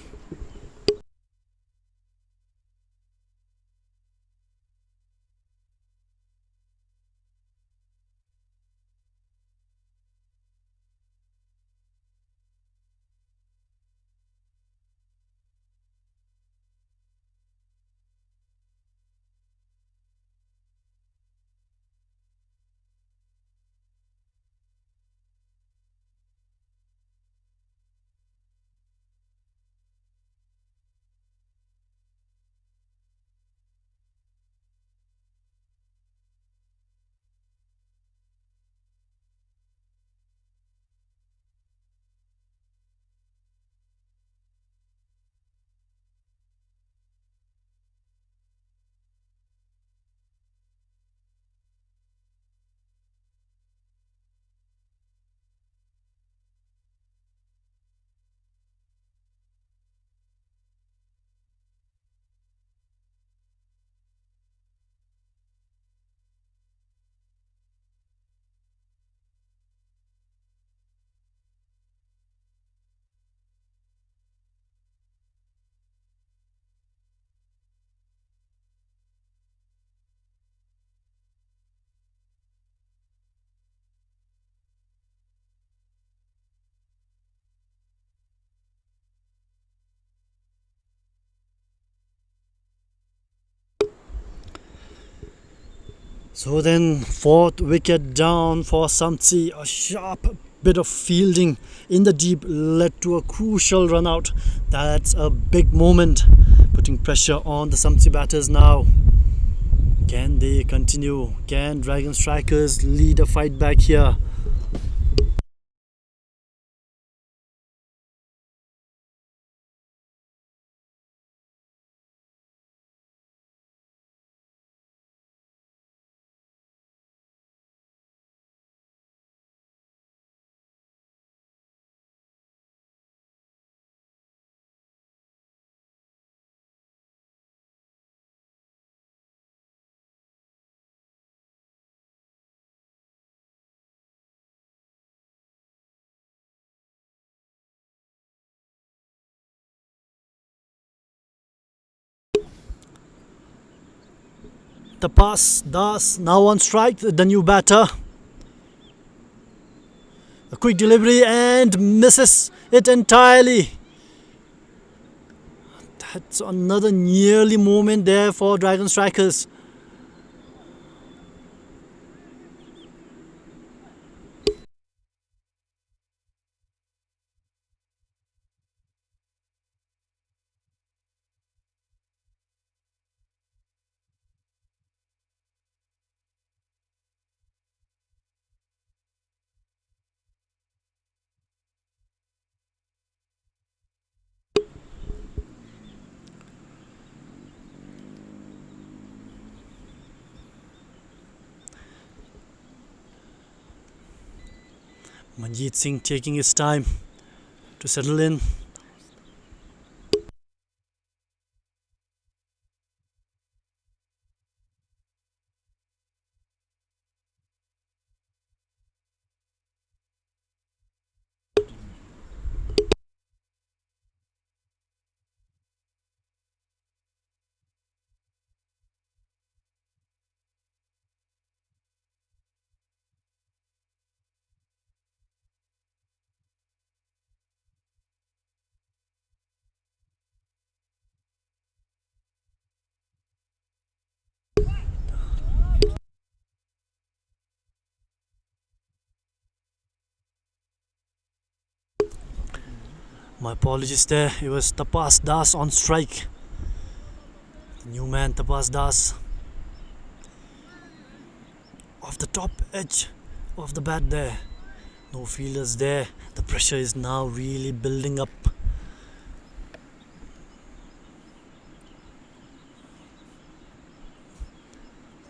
So then, fourth wicket down for SAMTSE. A sharp bit of fielding in the deep led to a crucial run out. That's a big moment, putting pressure on the SAMTSE batters now. Can they continue? Can Dragon Strikers lead a fight back here? The pass, Das now on strike, the new batter. A quick delivery and misses it entirely. That's another nearly moment there for Dragon Strikers. Manjeet Singh taking his time to settle in. My apologies there, it was Tapas Das on strike. The new man Tapas Das. Off the top edge of the bat there. No fielders there. The pressure is now really building up.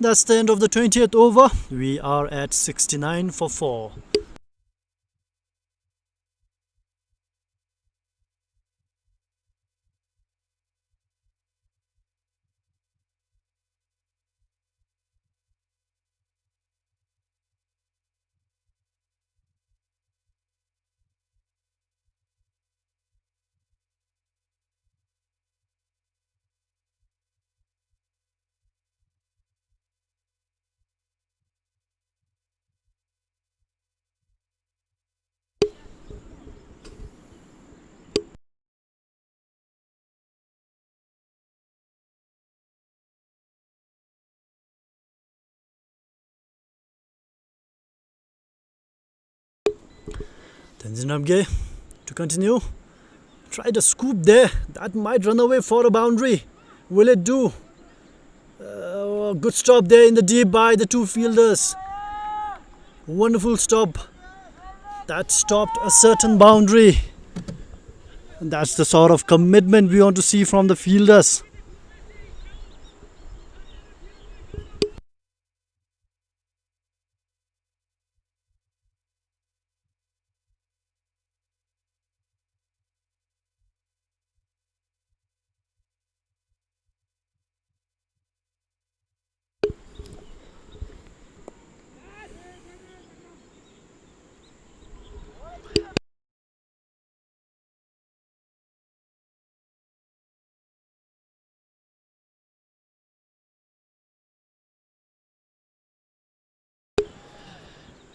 That's the end of the 20th over. We are at 69 for 4. Tenzin Namge to continue. Tried a scoop there. That might run away for a boundary. Will it do? Good stop there in the deep by the two fielders. Wonderful stop. That stopped a certain boundary. And that's the sort of commitment we want to see from the fielders.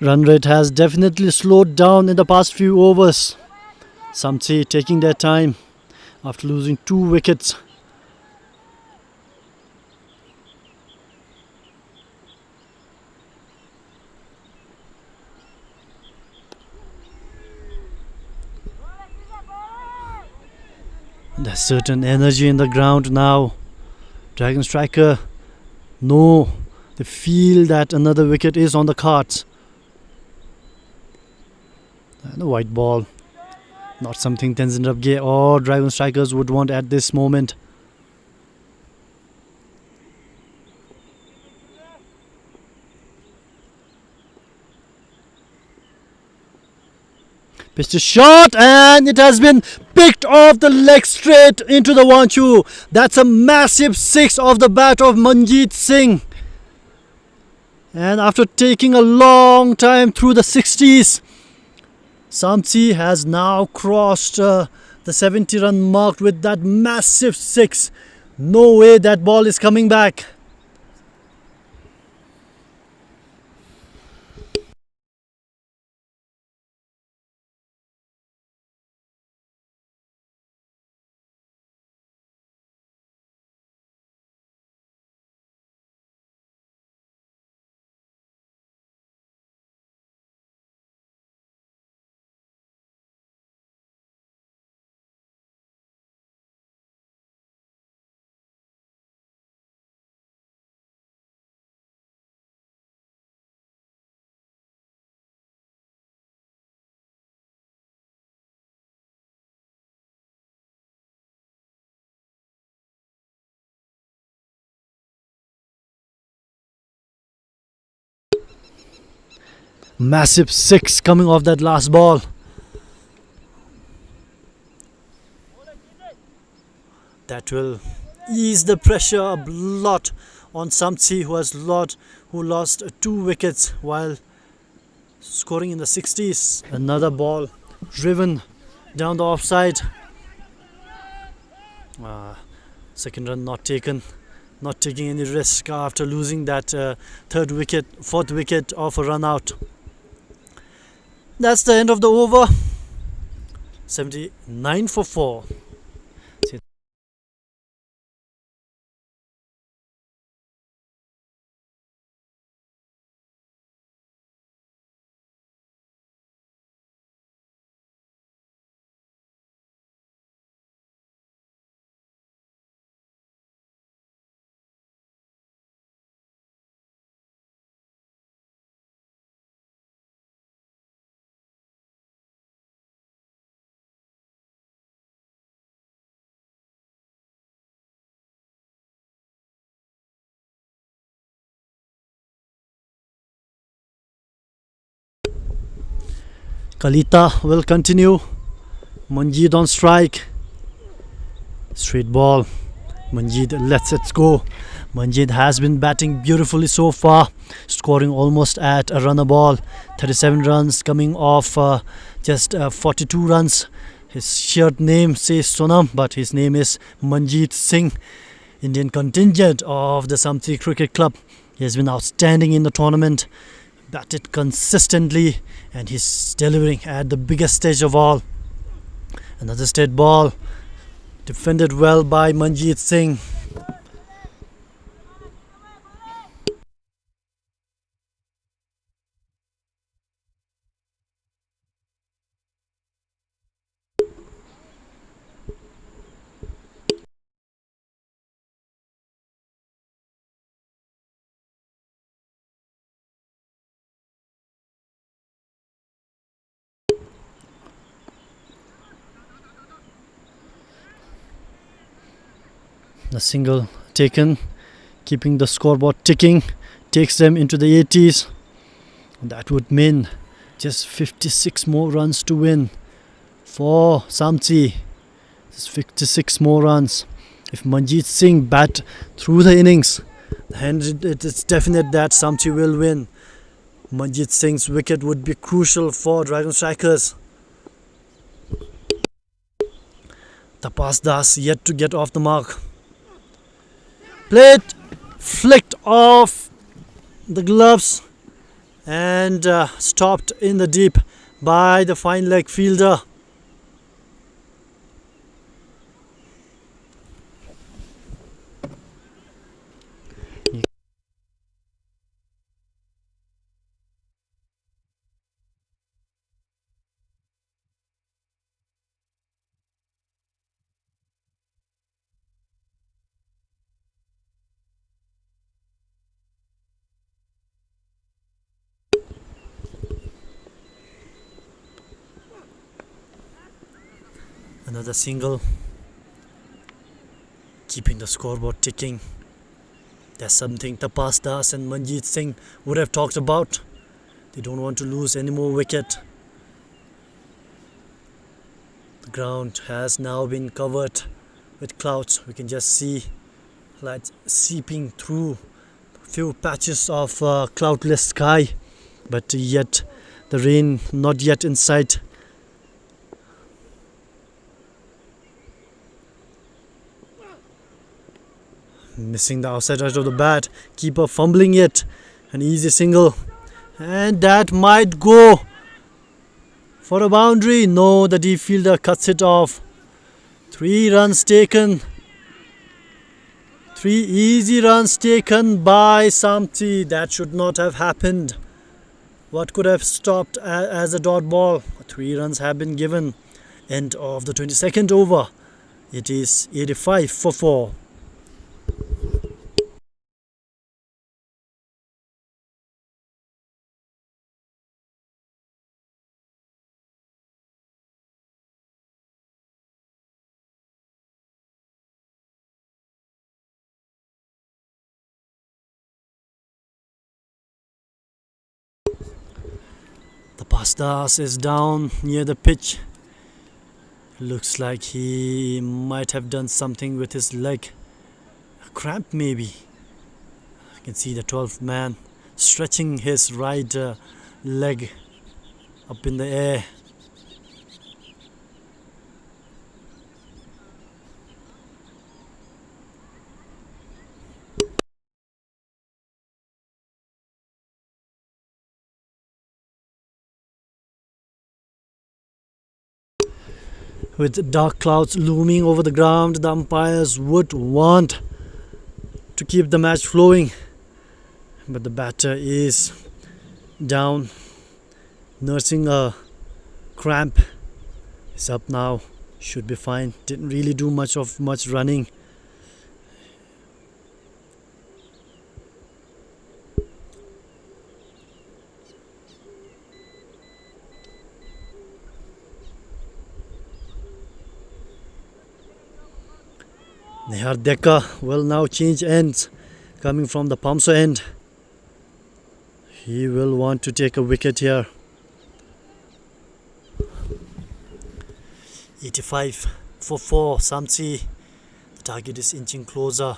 Run rate has definitely slowed down in the past few overs. SAMTSE taking their time after losing 2 wickets. There's certain energy in the ground now. Dragon Striker, no, they feel that another wicket is on the cards. And a white ball. Not something Tenzin Rabge or Dragon Strikers would want at this moment. Pitched a shot and it has been picked off the leg straight into the 1-2. That's a massive 6 off the bat of Manjeet Singh. And after taking a long time through the 60s, SAMTSE has now crossed the 70 run mark with that massive 6. No way that ball is coming back. Massive 6 coming off that last ball. That will ease the pressure a lot on SAMTSE, who lost 2 wickets while scoring in the 60s. Another ball driven down the offside. Second run not taken. Not taking any risk after losing that fourth wicket of a run out. That's the end of the over. 79 for 4. Kalita will continue. Manjeet on strike. Straight ball. Manjeet lets it go. Manjeet has been batting beautifully so far, scoring almost at a run a ball. 37 runs coming off just 42 runs. His shirt name says Sonam, but his name is Manjeet Singh, Indian contingent of the SAMTSE Cricket Club. He has been outstanding in the tournament, batted consistently, and he's delivering at the biggest stage of all. Another straight ball, defended well by Manjeet Singh. A single taken, keeping the scoreboard ticking, takes them into the 80s. That would mean just 56 more runs to win for SAMTSE. Just 56 more runs. If Manjeet Singh bat through the innings, then it is definite that SAMTSE will win. Manjeet Singh's wicket would be crucial for Dragon Strikers. Tapas Das yet to get off the mark. Plate flicked off the gloves and stopped in the deep by the fine leg fielder. Another single, keeping the scoreboard ticking. That's something Tapas Das and Manjeet Singh would have talked about. They don't want to lose any more wicket. The ground has now been covered with clouds. We can just see light seeping through few patches of cloudless sky, but yet the rain not yet in sight. Missing the outside edge of the bat, keeper fumbling it. An easy single, and that might go for a boundary. No, the deep fielder cuts it off. 3 runs taken. 3 easy runs taken by SAMTSE. That should not have happened. What could have stopped as a dot ball? 3 runs have been given. End of the 22nd over. It is 85 for 4. The Pastas is down near the pitch. Looks like he might have done something with his leg. A cramp maybe. You can see the 12th man stretching his right leg up in the air. With dark clouds looming over the ground, the umpires would want to keep the match flowing, but the batter is down, nursing a cramp. He's up now, should be fine. Didn't really do much running. Nihar Deka will now change ends, coming from the Pamso end. He will want to take a wicket here. 85 for 4, SAMTSE. The target is inching closer.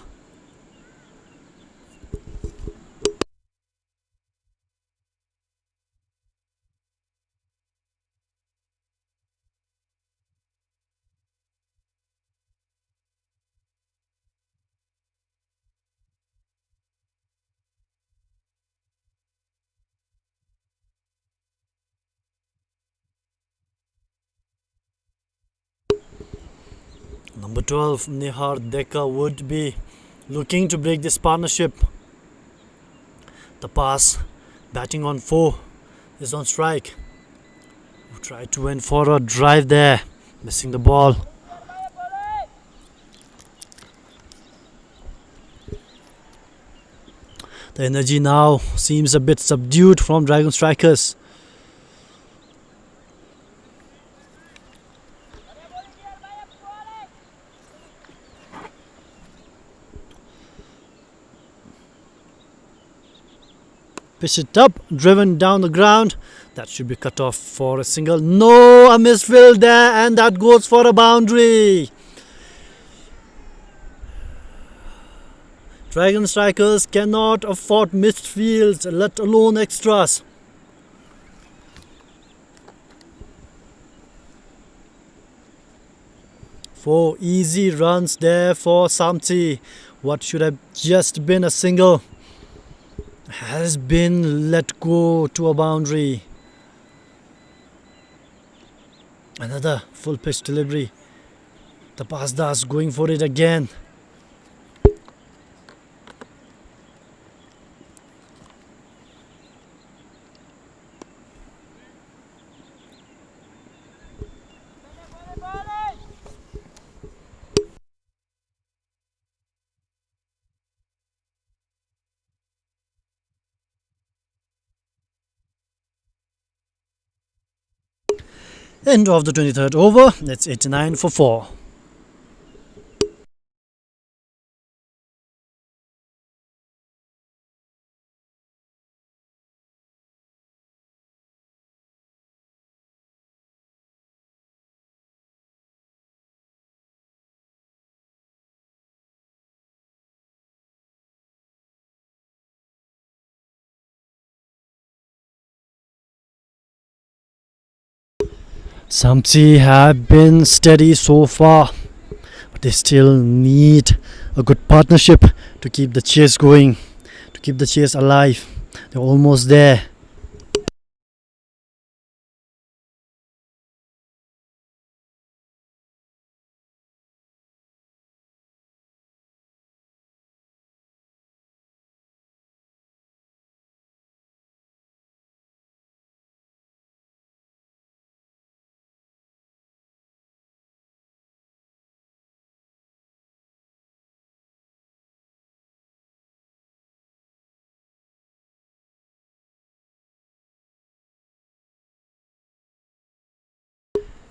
Number 12, Nihar Deka would be looking to break this partnership. The pass, batting on 4, is on strike. Try to win for a drive there, missing the ball. The energy now seems a bit subdued from Dragon Strikers. Pitch it up, driven down the ground. That should be cut off for a single. No, a misfield there, and that goes for a boundary. Dragon Strikers cannot afford missed fields, let alone extras. Four easy runs there for SAMTSE. What should have just been a single has been let go to a boundary. Another full pitch delivery. The Pasdas going for it again. End of the 23rd over. It's 89 for 4. SAMTSE have been steady so far, but they still need a good partnership to keep the chase going, to keep the chase alive. They're almost there.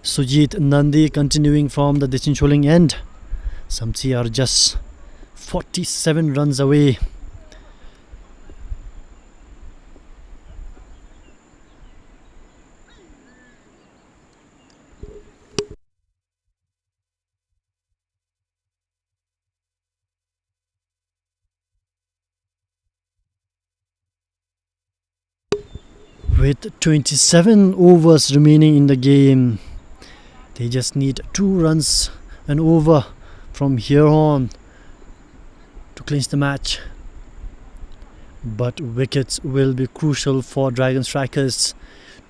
Sujit Nandi continuing from the Dichincholing end. SAMTSE are just 47 runs away. With 27 overs remaining in the game, they just need 2 runs and over from here on to clinch the match. But wickets will be crucial for Dragon Strikers.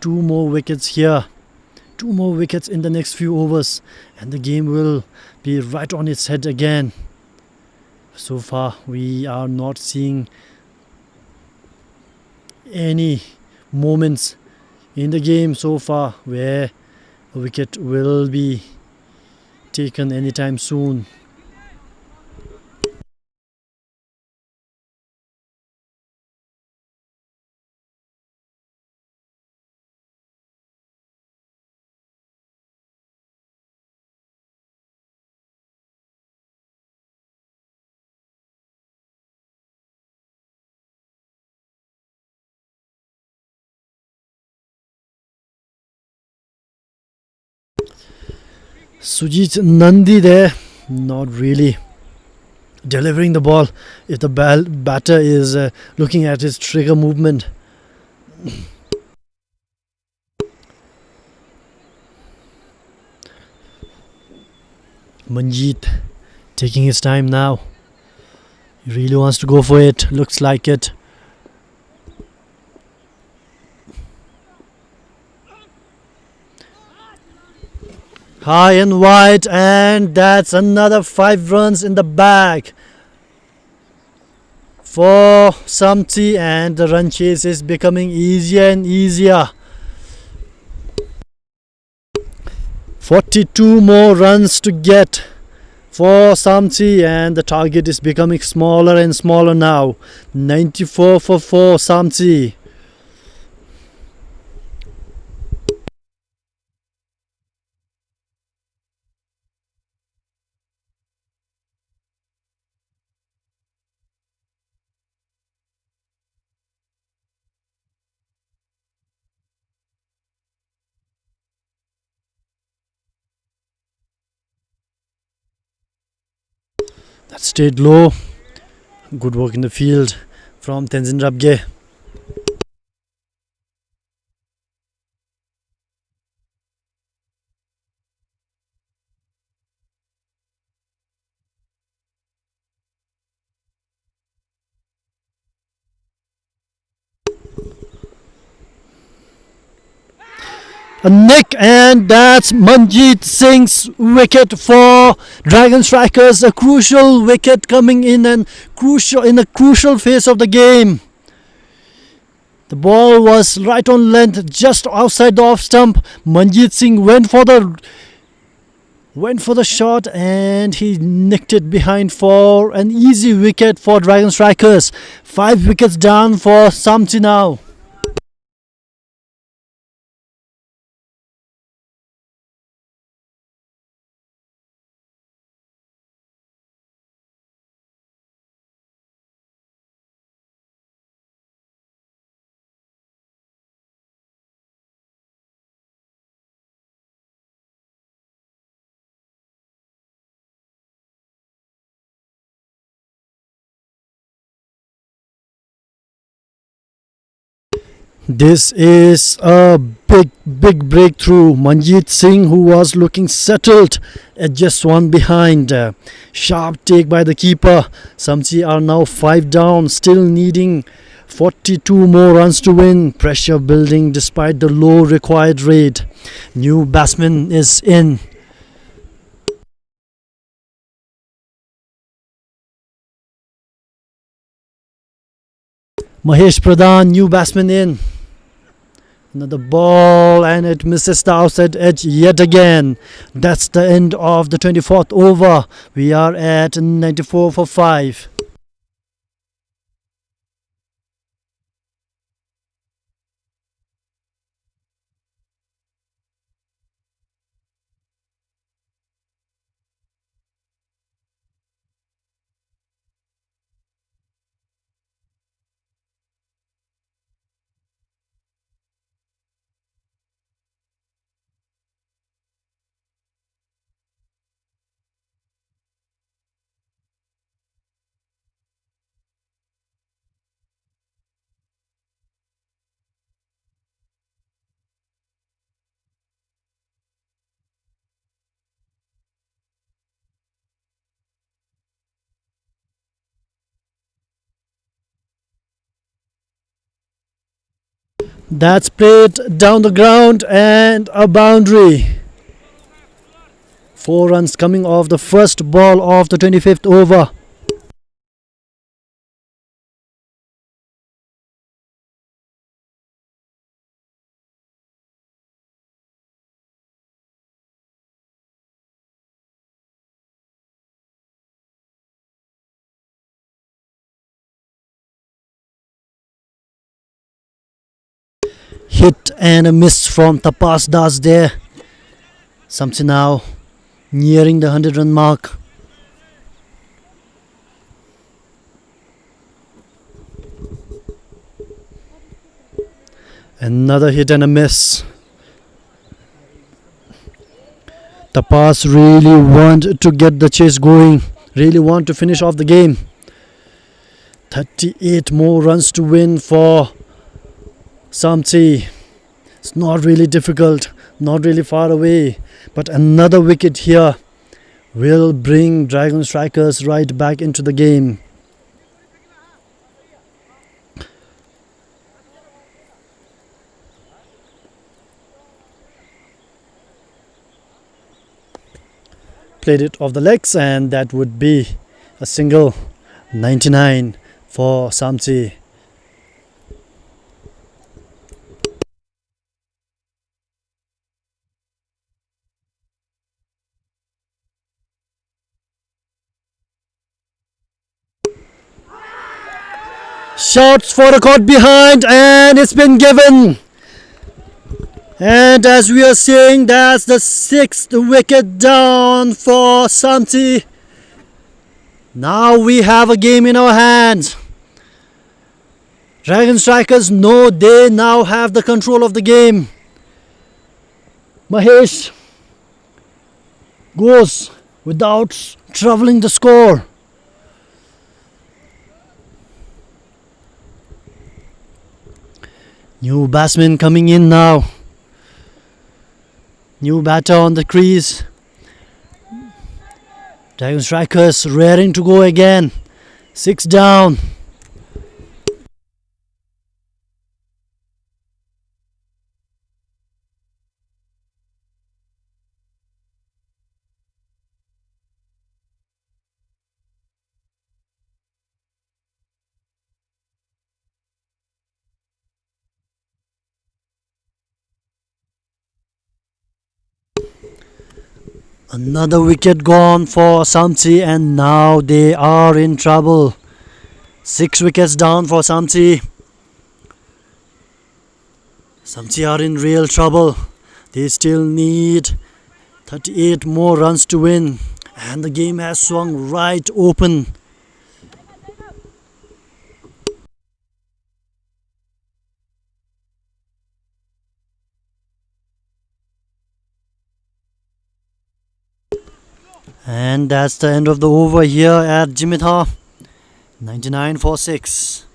2 more wickets here, 2 more wickets in the next few overs, and the game will be right on its head again. So far, we are not seeing any moments in the game so far where a wicket will be taken anytime soon. Sujit Nandi there, not really delivering the ball if the batter is looking at his trigger movement. Manjeet taking his time now. He really wants to go for it, looks like it. High and wide, and that's another 5 runs in the bag for SAMTSE, and the run chase is becoming easier and easier. 42 more runs to get for SAMTSE, and the target is becoming smaller and smaller now. 94 for 4 SAMTSE. That stayed low. Good work in the field from Tenzin Rabge. A nick, and that's Manjeet Singh's wicket for Dragon Strikers. A crucial wicket coming in, and in a crucial phase of the game. The ball was right on length, just outside the off stump. Manjeet Singh went for the shot, and he nicked it behind for an easy wicket for Dragon Strikers. 5 wickets down for SAMTSE now. This is a big breakthrough. Manjeet Singh, who was looking settled at just one behind. Sharp take by the keeper. SAMTSE are now 5 down, still needing 42 more runs to win. Pressure building despite the low required rate. New batsman is in. Mahesh Pradhan, new batsman in. Another ball and it misses the outside edge yet again. That's the end of the 24th over. We are at 94 for 5. That's played down the ground and a boundary. 4 runs coming off the first ball of the 25th over. Hit and a miss from Tapas Das there. SAMTSE now nearing the 100-run mark. Another hit and a miss. Tapas really want to get the chase going, really want to finish off the game. 38 more runs to win for SAMTSE. It's not really difficult, not really far away, but another wicket here will bring Dragon Strikers right back into the game. Played it off the legs and that would be a single. 99 for SAMTSE. Shots for a caught behind and it's been given. And as we are seeing, that's the 6th wicket down for SAMTSE. Now we have a game in our hands. Dragon Strikers know they now have the control of the game. Mahesh goes without troubling the score. New batsman coming in now. New batter on the crease. Dragon Strikers raring to go again. 6 down. Another wicket gone for SAMTSE and now they are in trouble. 6 wickets down for SAMTSE. SAMTSE are in real trouble. They still need 38 more runs to win and the game has swung right open. And that's the end of the over here at Jigmethang. 99 for 6.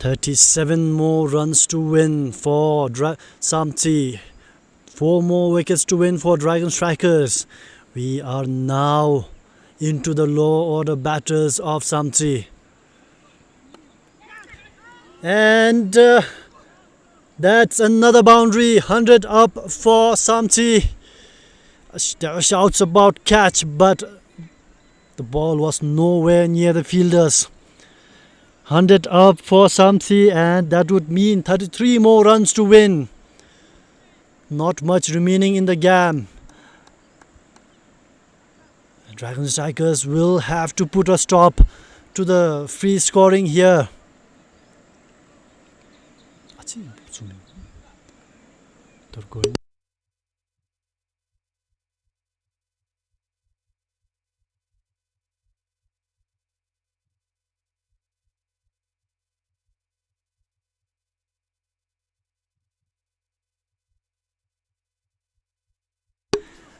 37 more runs to win for SAMTSE. 4 more wickets to win for Dragon Strikers. We are now into the low order batters of SAMTSE. And that's another boundary. 100 up for SAMTSE. There are shouts about catch, but the ball was nowhere near the fielders. 100 up for SAMTSE, and that would mean 33 more runs to win. Not much remaining in the game. Dragon Strikers will have to put a stop to the free scoring here. They're going.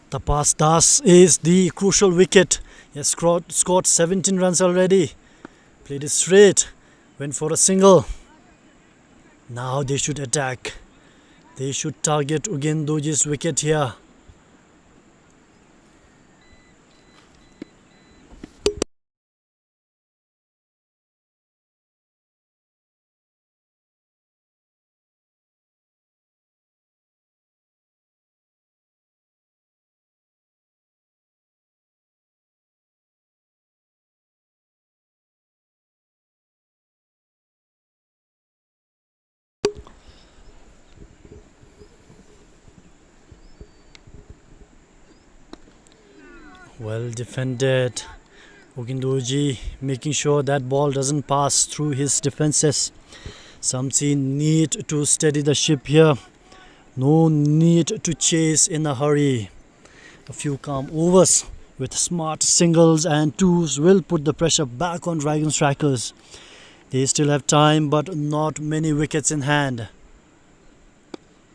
Tapas Das is the crucial wicket. He has scored 17 runs already. Played it straight. Went for a single. Now they should attack. They should target Ugendoji's wicket here. Well defended. Ugendoji making sure that ball doesn't pass through his defenses. SAMTSE need to steady the ship here. No need to chase in a hurry. A few calm overs with smart singles and twos will put the pressure back on Dragon Strikers. They still have time, but not many wickets in hand.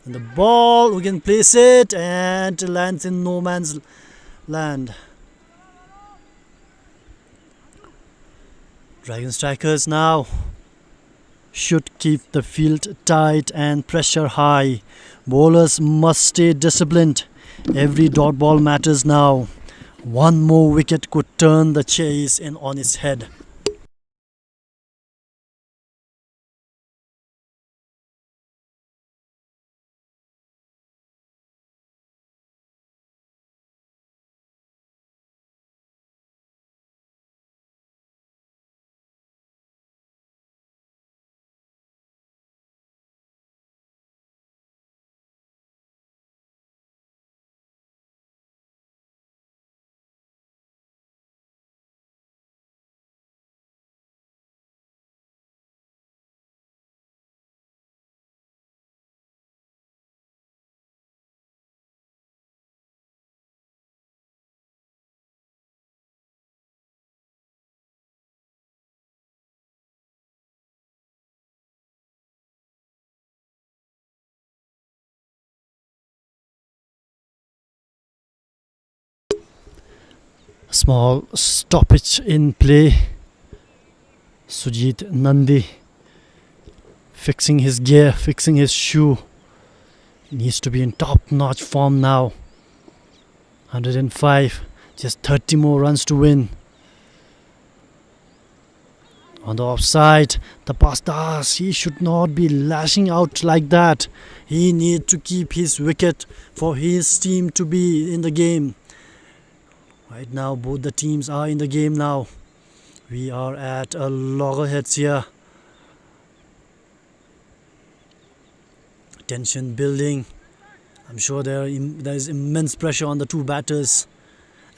And the ball, we can place it, and it lands in no man's land. Dragon Strikers now should keep the field tight and pressure high. Bowlers must stay disciplined. Every dot ball matters now. One more wicket could turn the chase in on its head. Small stoppage in play. Sujit Nandi fixing his gear, fixing his shoe. Needs to be in top-notch form now. 105, just 30 more runs to win. On the offside, Tapas Das, he should not be lashing out like that. He needs to keep his wicket for his team to be in the game. Right now, both the teams are in the game now. We are at a loggerheads here. Tension building. I'm sure there is immense pressure on the two batters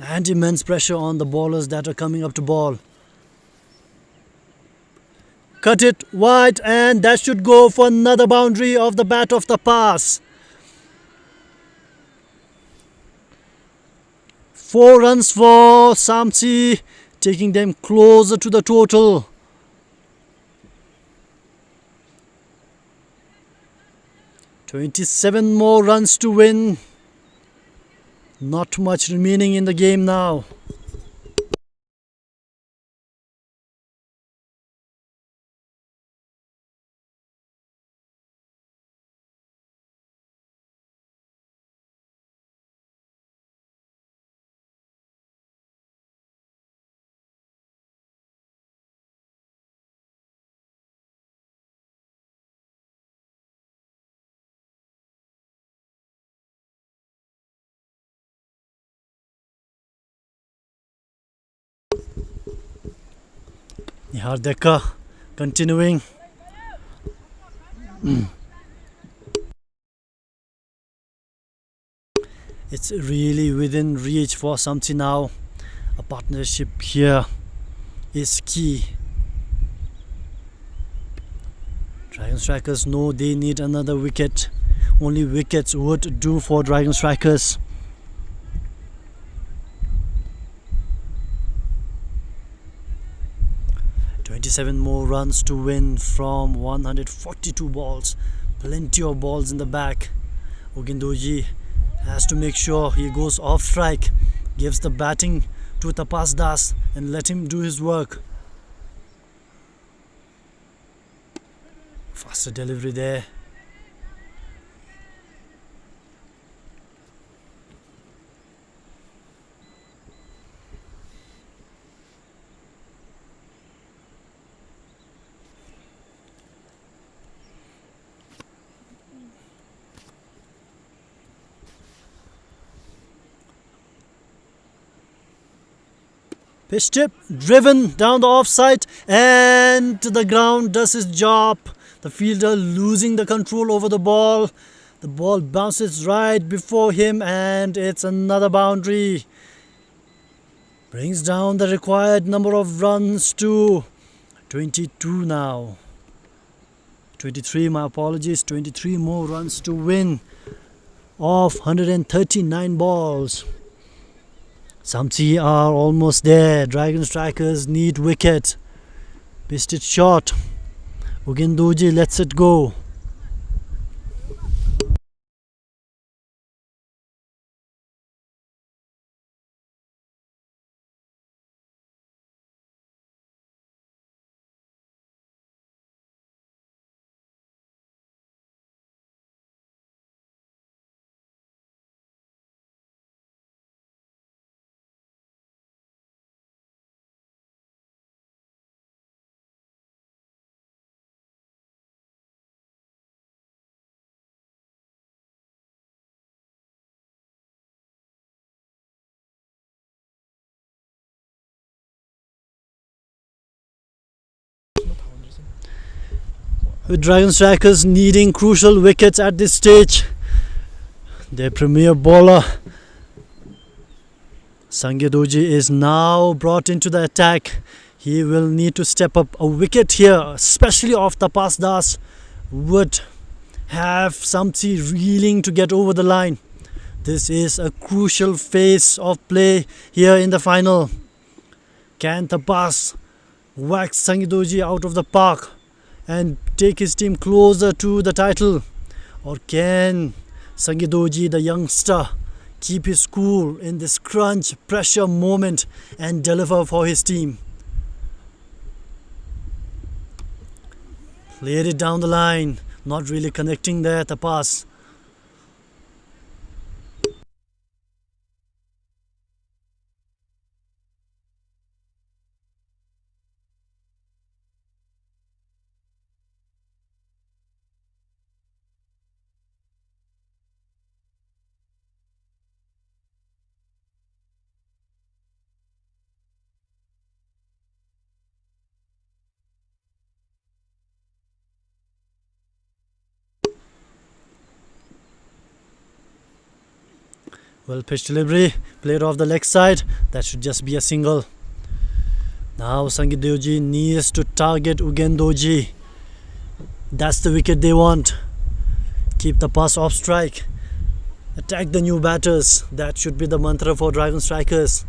and immense pressure on the bowlers that are coming up to ball. cut it wide, and that should go for another boundary of the bat of the pass. 4 runs for SAMTSE, taking them closer to the total. "27 more runs to win. Not much remaining in the game now." Nihardeka continuing. It's really within reach for SAMTSE now. A partnership here is key. Dragon Strikers know they need another wicket. Only wickets would do for Dragon Strikers. "27 more runs to win from 142 balls. Plenty of balls in the back. Ugindoji has to make sure he goes off strike, gives the batting to Tapas Das and let him do his work." Faster delivery there. Pitch tip, driven down the offside, and the ground does his job. The fielder losing the control over the ball. The ball bounces right before him, and it's another boundary. Brings down the required number of runs to 22 now. 23, my apologies. 23 more runs to win of 139 balls. SAMTSE are almost there. Dragon Strikers need wicket. Missed it short. Ugindoji lets it go. With Dragon Strikers needing crucial wickets at this stage, their premier bowler Sangyedoji is now brought into the attack. He will need to step up. A wicket here, especially off Tapas Das, would have SAMTSE reeling to get over the line. This is a crucial phase of play here in the final. Can Tapas whack Sangyedoji out of the park and take his team closer to the title? Or can Sangyedoji, the youngster, keep his cool in this crunch pressure moment and deliver for his team? Played it down the line, not really connecting there, Tapas. Well pitched delivery, played off the leg side. That should just be a single. Now Sangeetji needs to target Ugendoji. That's the wicket they want. Keep the pass off strike. Attack the new batters. That should be the mantra for Dragon Strikers.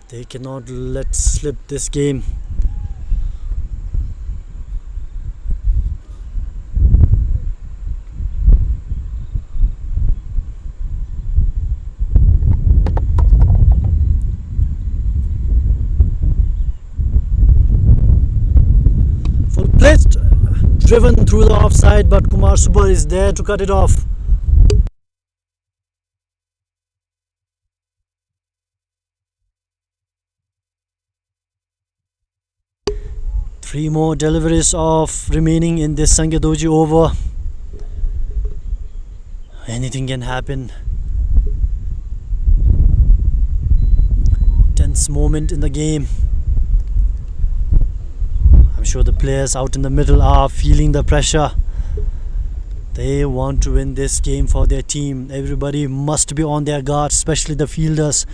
They cannot let slip this game. Full pitched, driven through the offside, but Kumar Super is there to cut it off. Three more deliveries of remaining in this Sangeetji over. Anything can happen. Tense moment in the game. I'm sure the players out in the middle are feeling the pressure. They want to win this game for their team. Everybody must be on their guard, especially the fielders.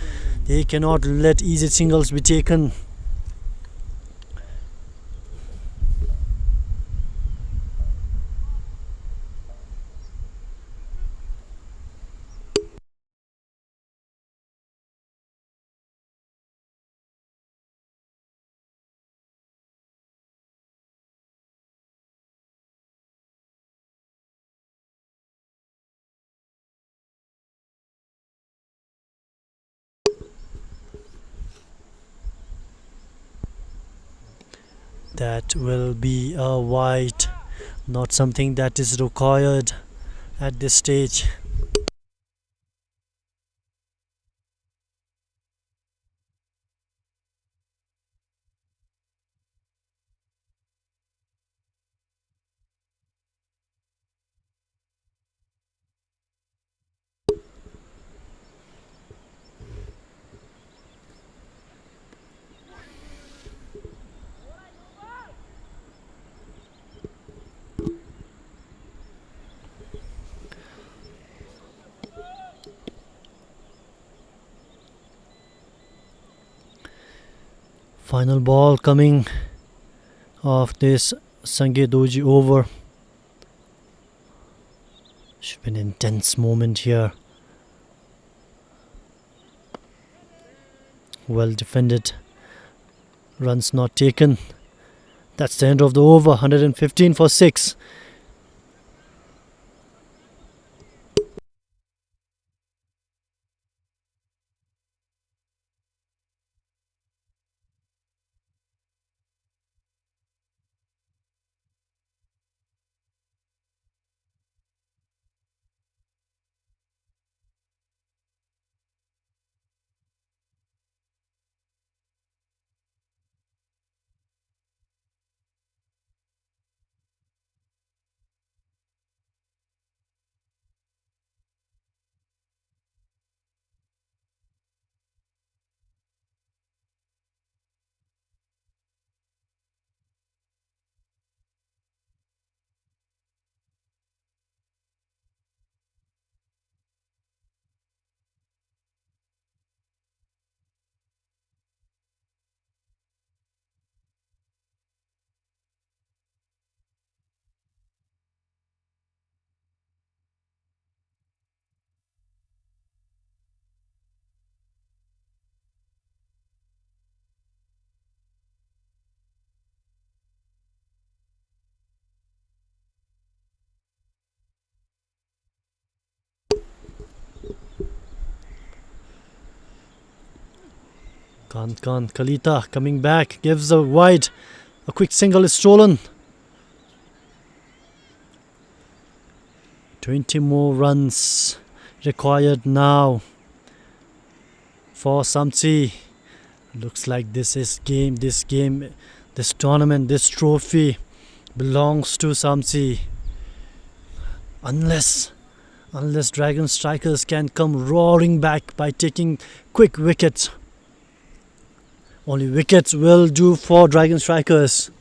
They cannot let easy singles be taken. That will be a wide, not something that is required at this stage. Final ball coming of this Sangeetji over. Should be an intense moment here. Well defended. Runs not taken. That's the end of the over. 115 for 6. Khan Kalita coming back, gives a wide. A quick single is stolen. 20 more runs required now for SAMTSE. Looks like this tournament, this trophy belongs to SAMTSE. Unless Dragon Strikers can come roaring back by taking quick wickets. Only wickets will do for Dragon Strikers.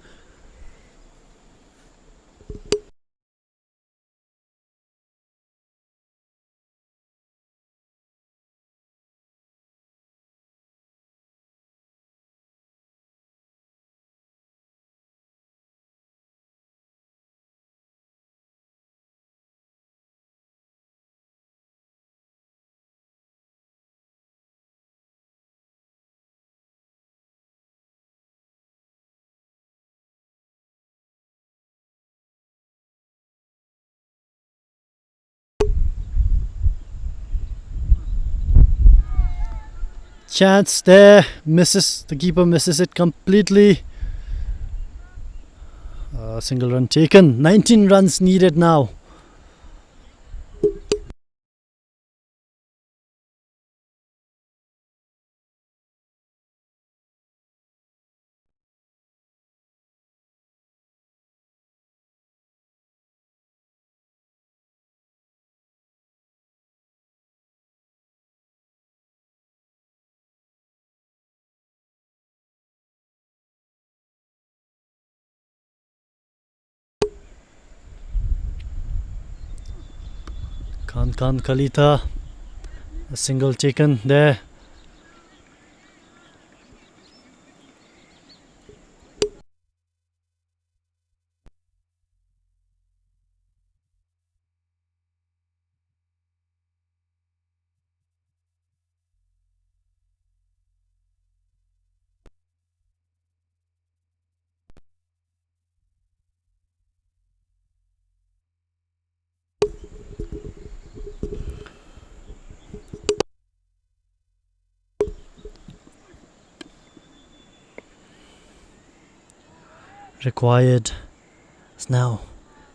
chance there. Misses. The keeper misses it completely. Single run taken. 19 runs needed now. Khan Kalita. A single taken there. Required is now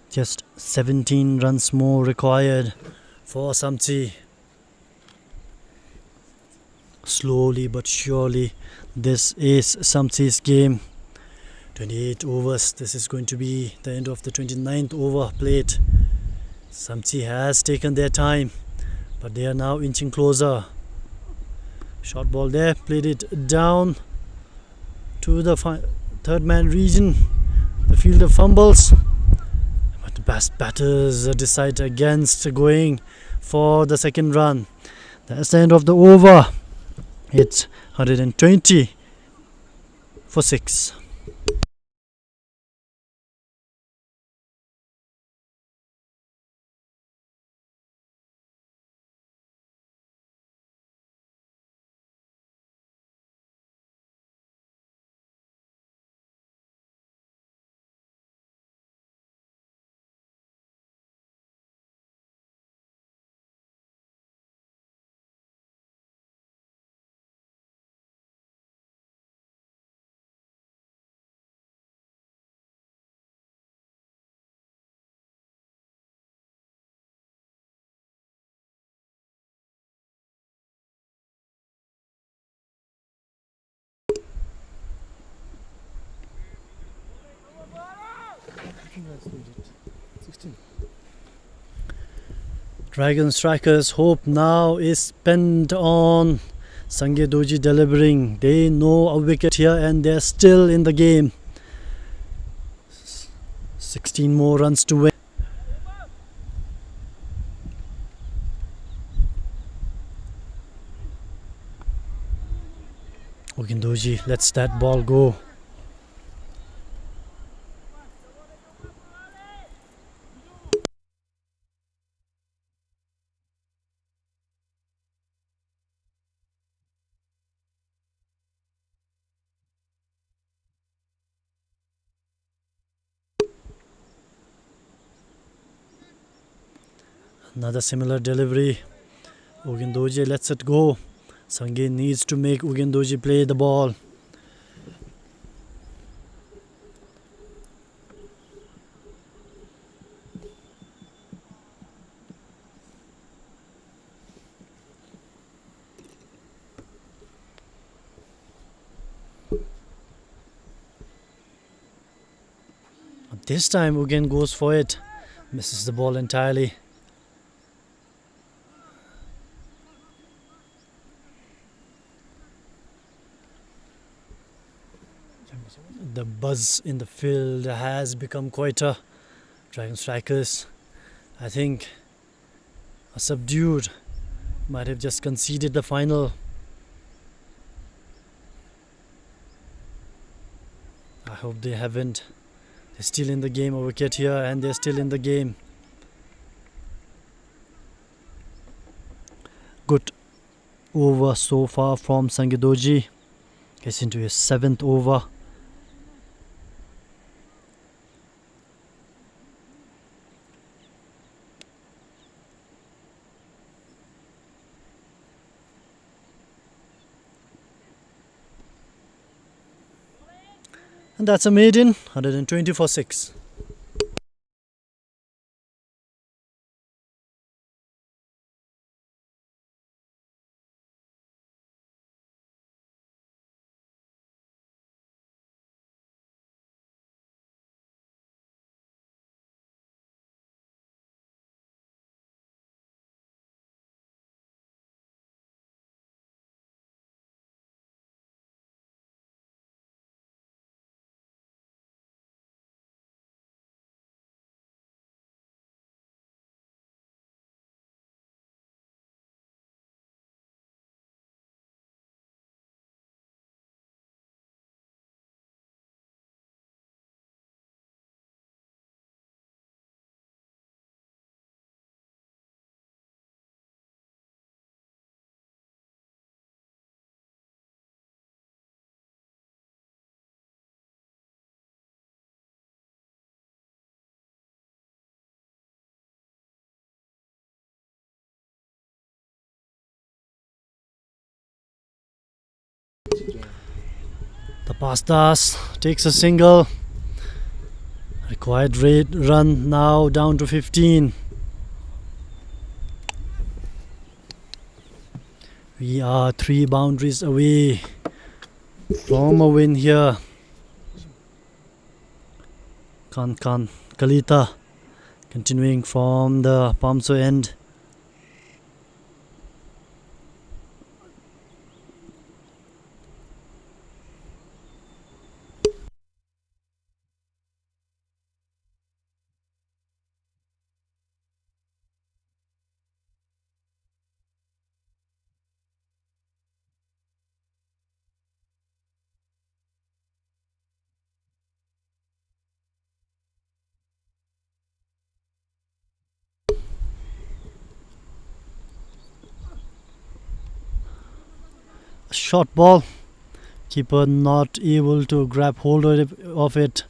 just 17 runs more required for SAMTSE. Slowly but surely, this is SAMTSE's game. 28 overs. This is going to be the end of the 29th over played. SAMTSE has taken their time, but they are now inching closer. Short ball there, played it down to the third man region. The fielder fumbles, but the best batters decide against going for the second run. That's the end of the over. It's 120 for 6. Dragon Strikers' hope now is spent on Sange Doji delivering. They know a wicket here and they're still in the game. 16 more runs to win. Ugindoji lets that ball go. Another similar delivery. Ugindoji lets it go. Sange needs to make Ugindoji play the ball. This time Ugin goes for it. Misses the ball entirely. The buzz in the field has become quieter. Dragon Strikers, I think, are subdued. Might have just conceded the final. I hope they haven't. They're still in the game. A wicket here and they're still in the game. Good over so far from Sangedoji. Gets into his 7th over. And that's a maiden, 120 for 6. Tapas Das takes a single. Required rate run now down to 15. We are 3 boundaries away from a win here. Kalita continuing from the Palmso end. Short ball, keeper not able to grab hold of it.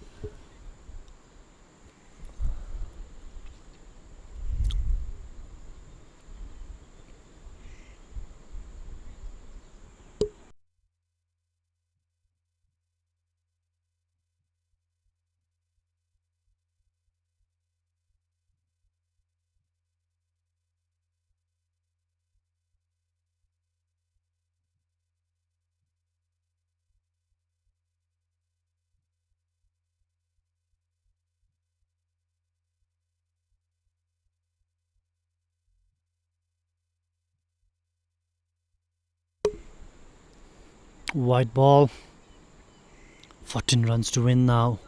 White ball, 14 runs to win now.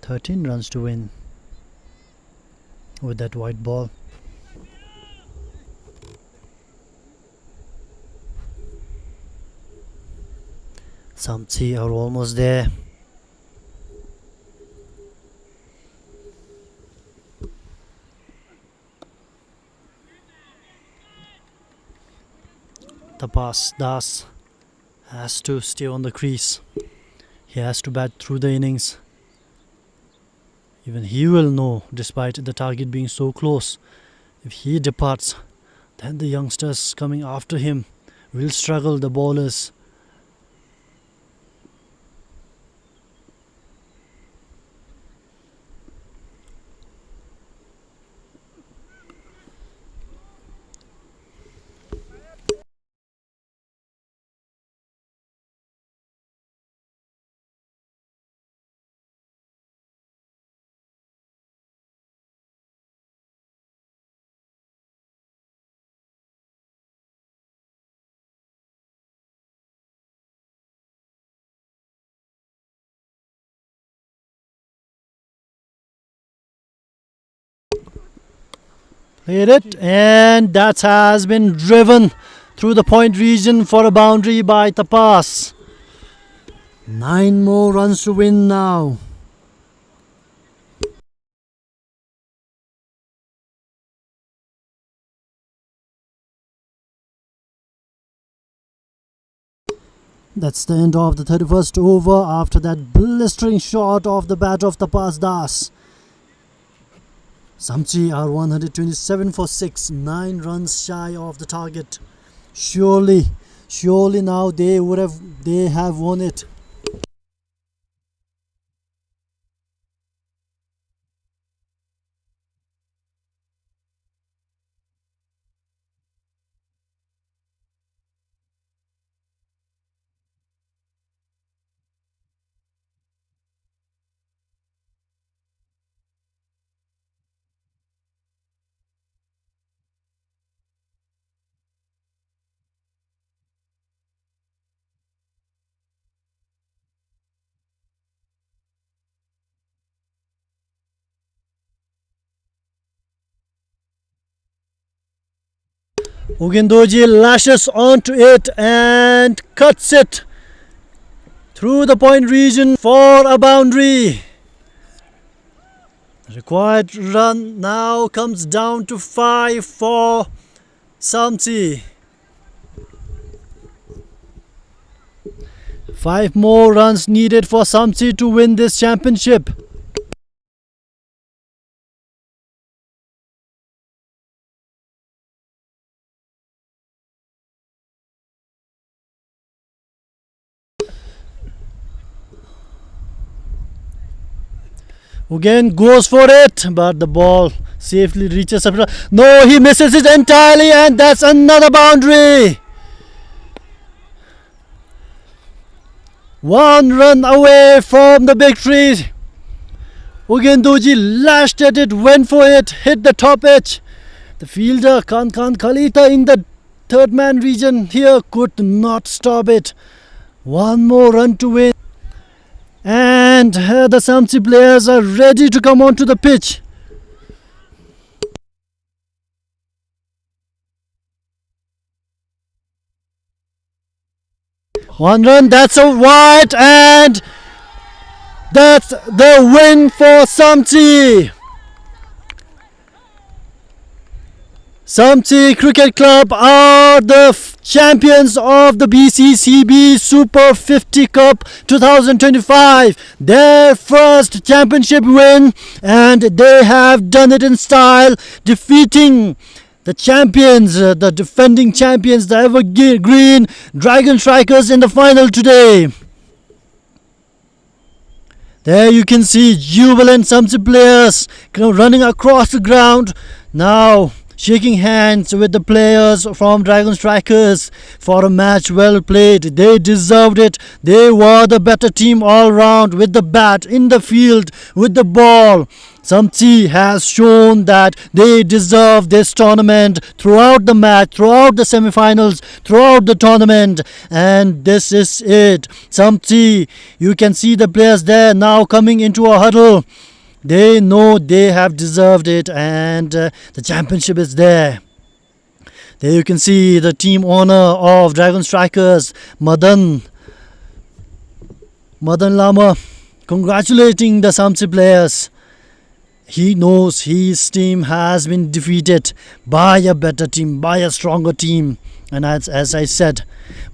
13 runs to win with that white ball. SAMTSE are almost there. Tapas Das has to stay on the crease. He has to bat through the innings. Even he will know, despite the target being so close, if he departs, then the youngsters coming after him will struggle, the bowlers. Hit it, and that has been driven through the point region for a boundary by Tapas. 9 more runs to win now. That's the end of the 31st over after that blistering shot of the bat of Tapas Das. SAMTSE are 127 for 6, 9 runs shy of the target. Surely Surely now they have won it. Ugendoji lashes onto it and cuts it through the point region for a boundary. The required run now comes down to 5 for SAMTSE. 5 more runs needed for SAMTSE to win this championship. Again goes for it, but the ball safely reaches up. No, he misses it entirely, and that's another boundary. 1 run away from the victory. Ugendoji lashed at it, went for it, hit the top edge. The fielder Khan Khalita in the third man region here could not stop it. 1 more run to win. And the SAMTSE players are ready to come onto the pitch. One run, that's a wide, and that's the win for SAMTSE. SAMTSE Cricket Club are the champions of the BCCB Super 50 Cup 2025. Their first championship win, and they have done it in style, defeating the champions, the defending champions, the evergreen Dragon Strikers in the final today. There you can see jubilant SAMTSE players running across the ground, now shaking hands with the players from Dragon Strikers for a match well played. They deserved it. They were the better team all round, with the bat, in the field, with the ball. SAMTSE has shown that they deserve this tournament throughout the match, throughout the semi-finals, throughout the tournament. And this is it. SAMTSE, you can see the players there now coming into a huddle. They know they have deserved it, and the championship is there. There you can see the team owner of Dragon Strikers, Madan Lama, congratulating the SAMTSE players. He knows his team has been defeated by a better team, by a stronger team. And as I said,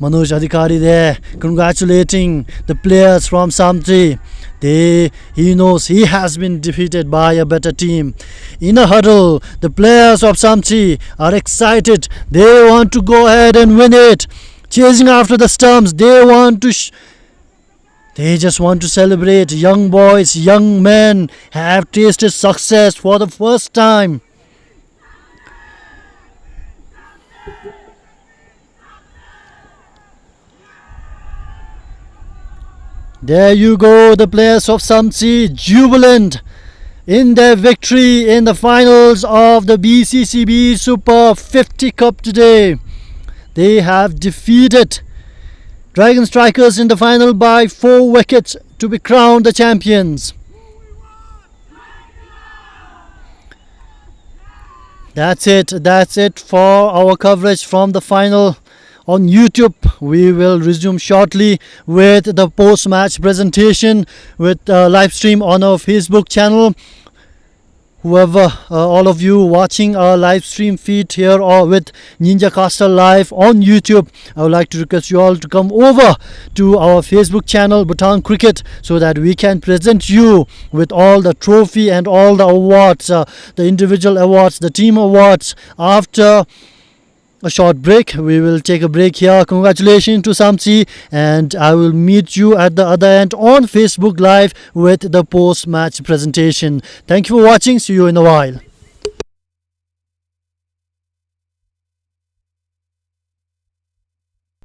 Manoj Adhikari there congratulating the players from SAMTSE. He knows he has been defeated by a better team. In a huddle, the players of SAMTSE are excited. They want to go ahead and win it. Chasing after the stumps, they just want to celebrate. Young boys, young men have tasted success for the first time. There you go, the players of SAMTSE jubilant in their victory in the finals of the BCCB Super 50 Cup today. They have defeated Dragon Strikers in the final by 4 wickets to be crowned the champions. That's it for our coverage from the final on YouTube. We will resume shortly with the post-match presentation with live stream on our Facebook channel. Whoever, all of you watching our live stream feed here or with Ninja Caster Live on YouTube, I would like to request you all to come over to our Facebook channel, Bhutan Cricket, so that we can present you with all the trophy and all the awards, the individual awards, the team awards after a short break. We will take a break here. Congratulations to SAMTSE, and I will meet you at the other end on Facebook Live with the post-match presentation. Thank you for watching. See you in a while.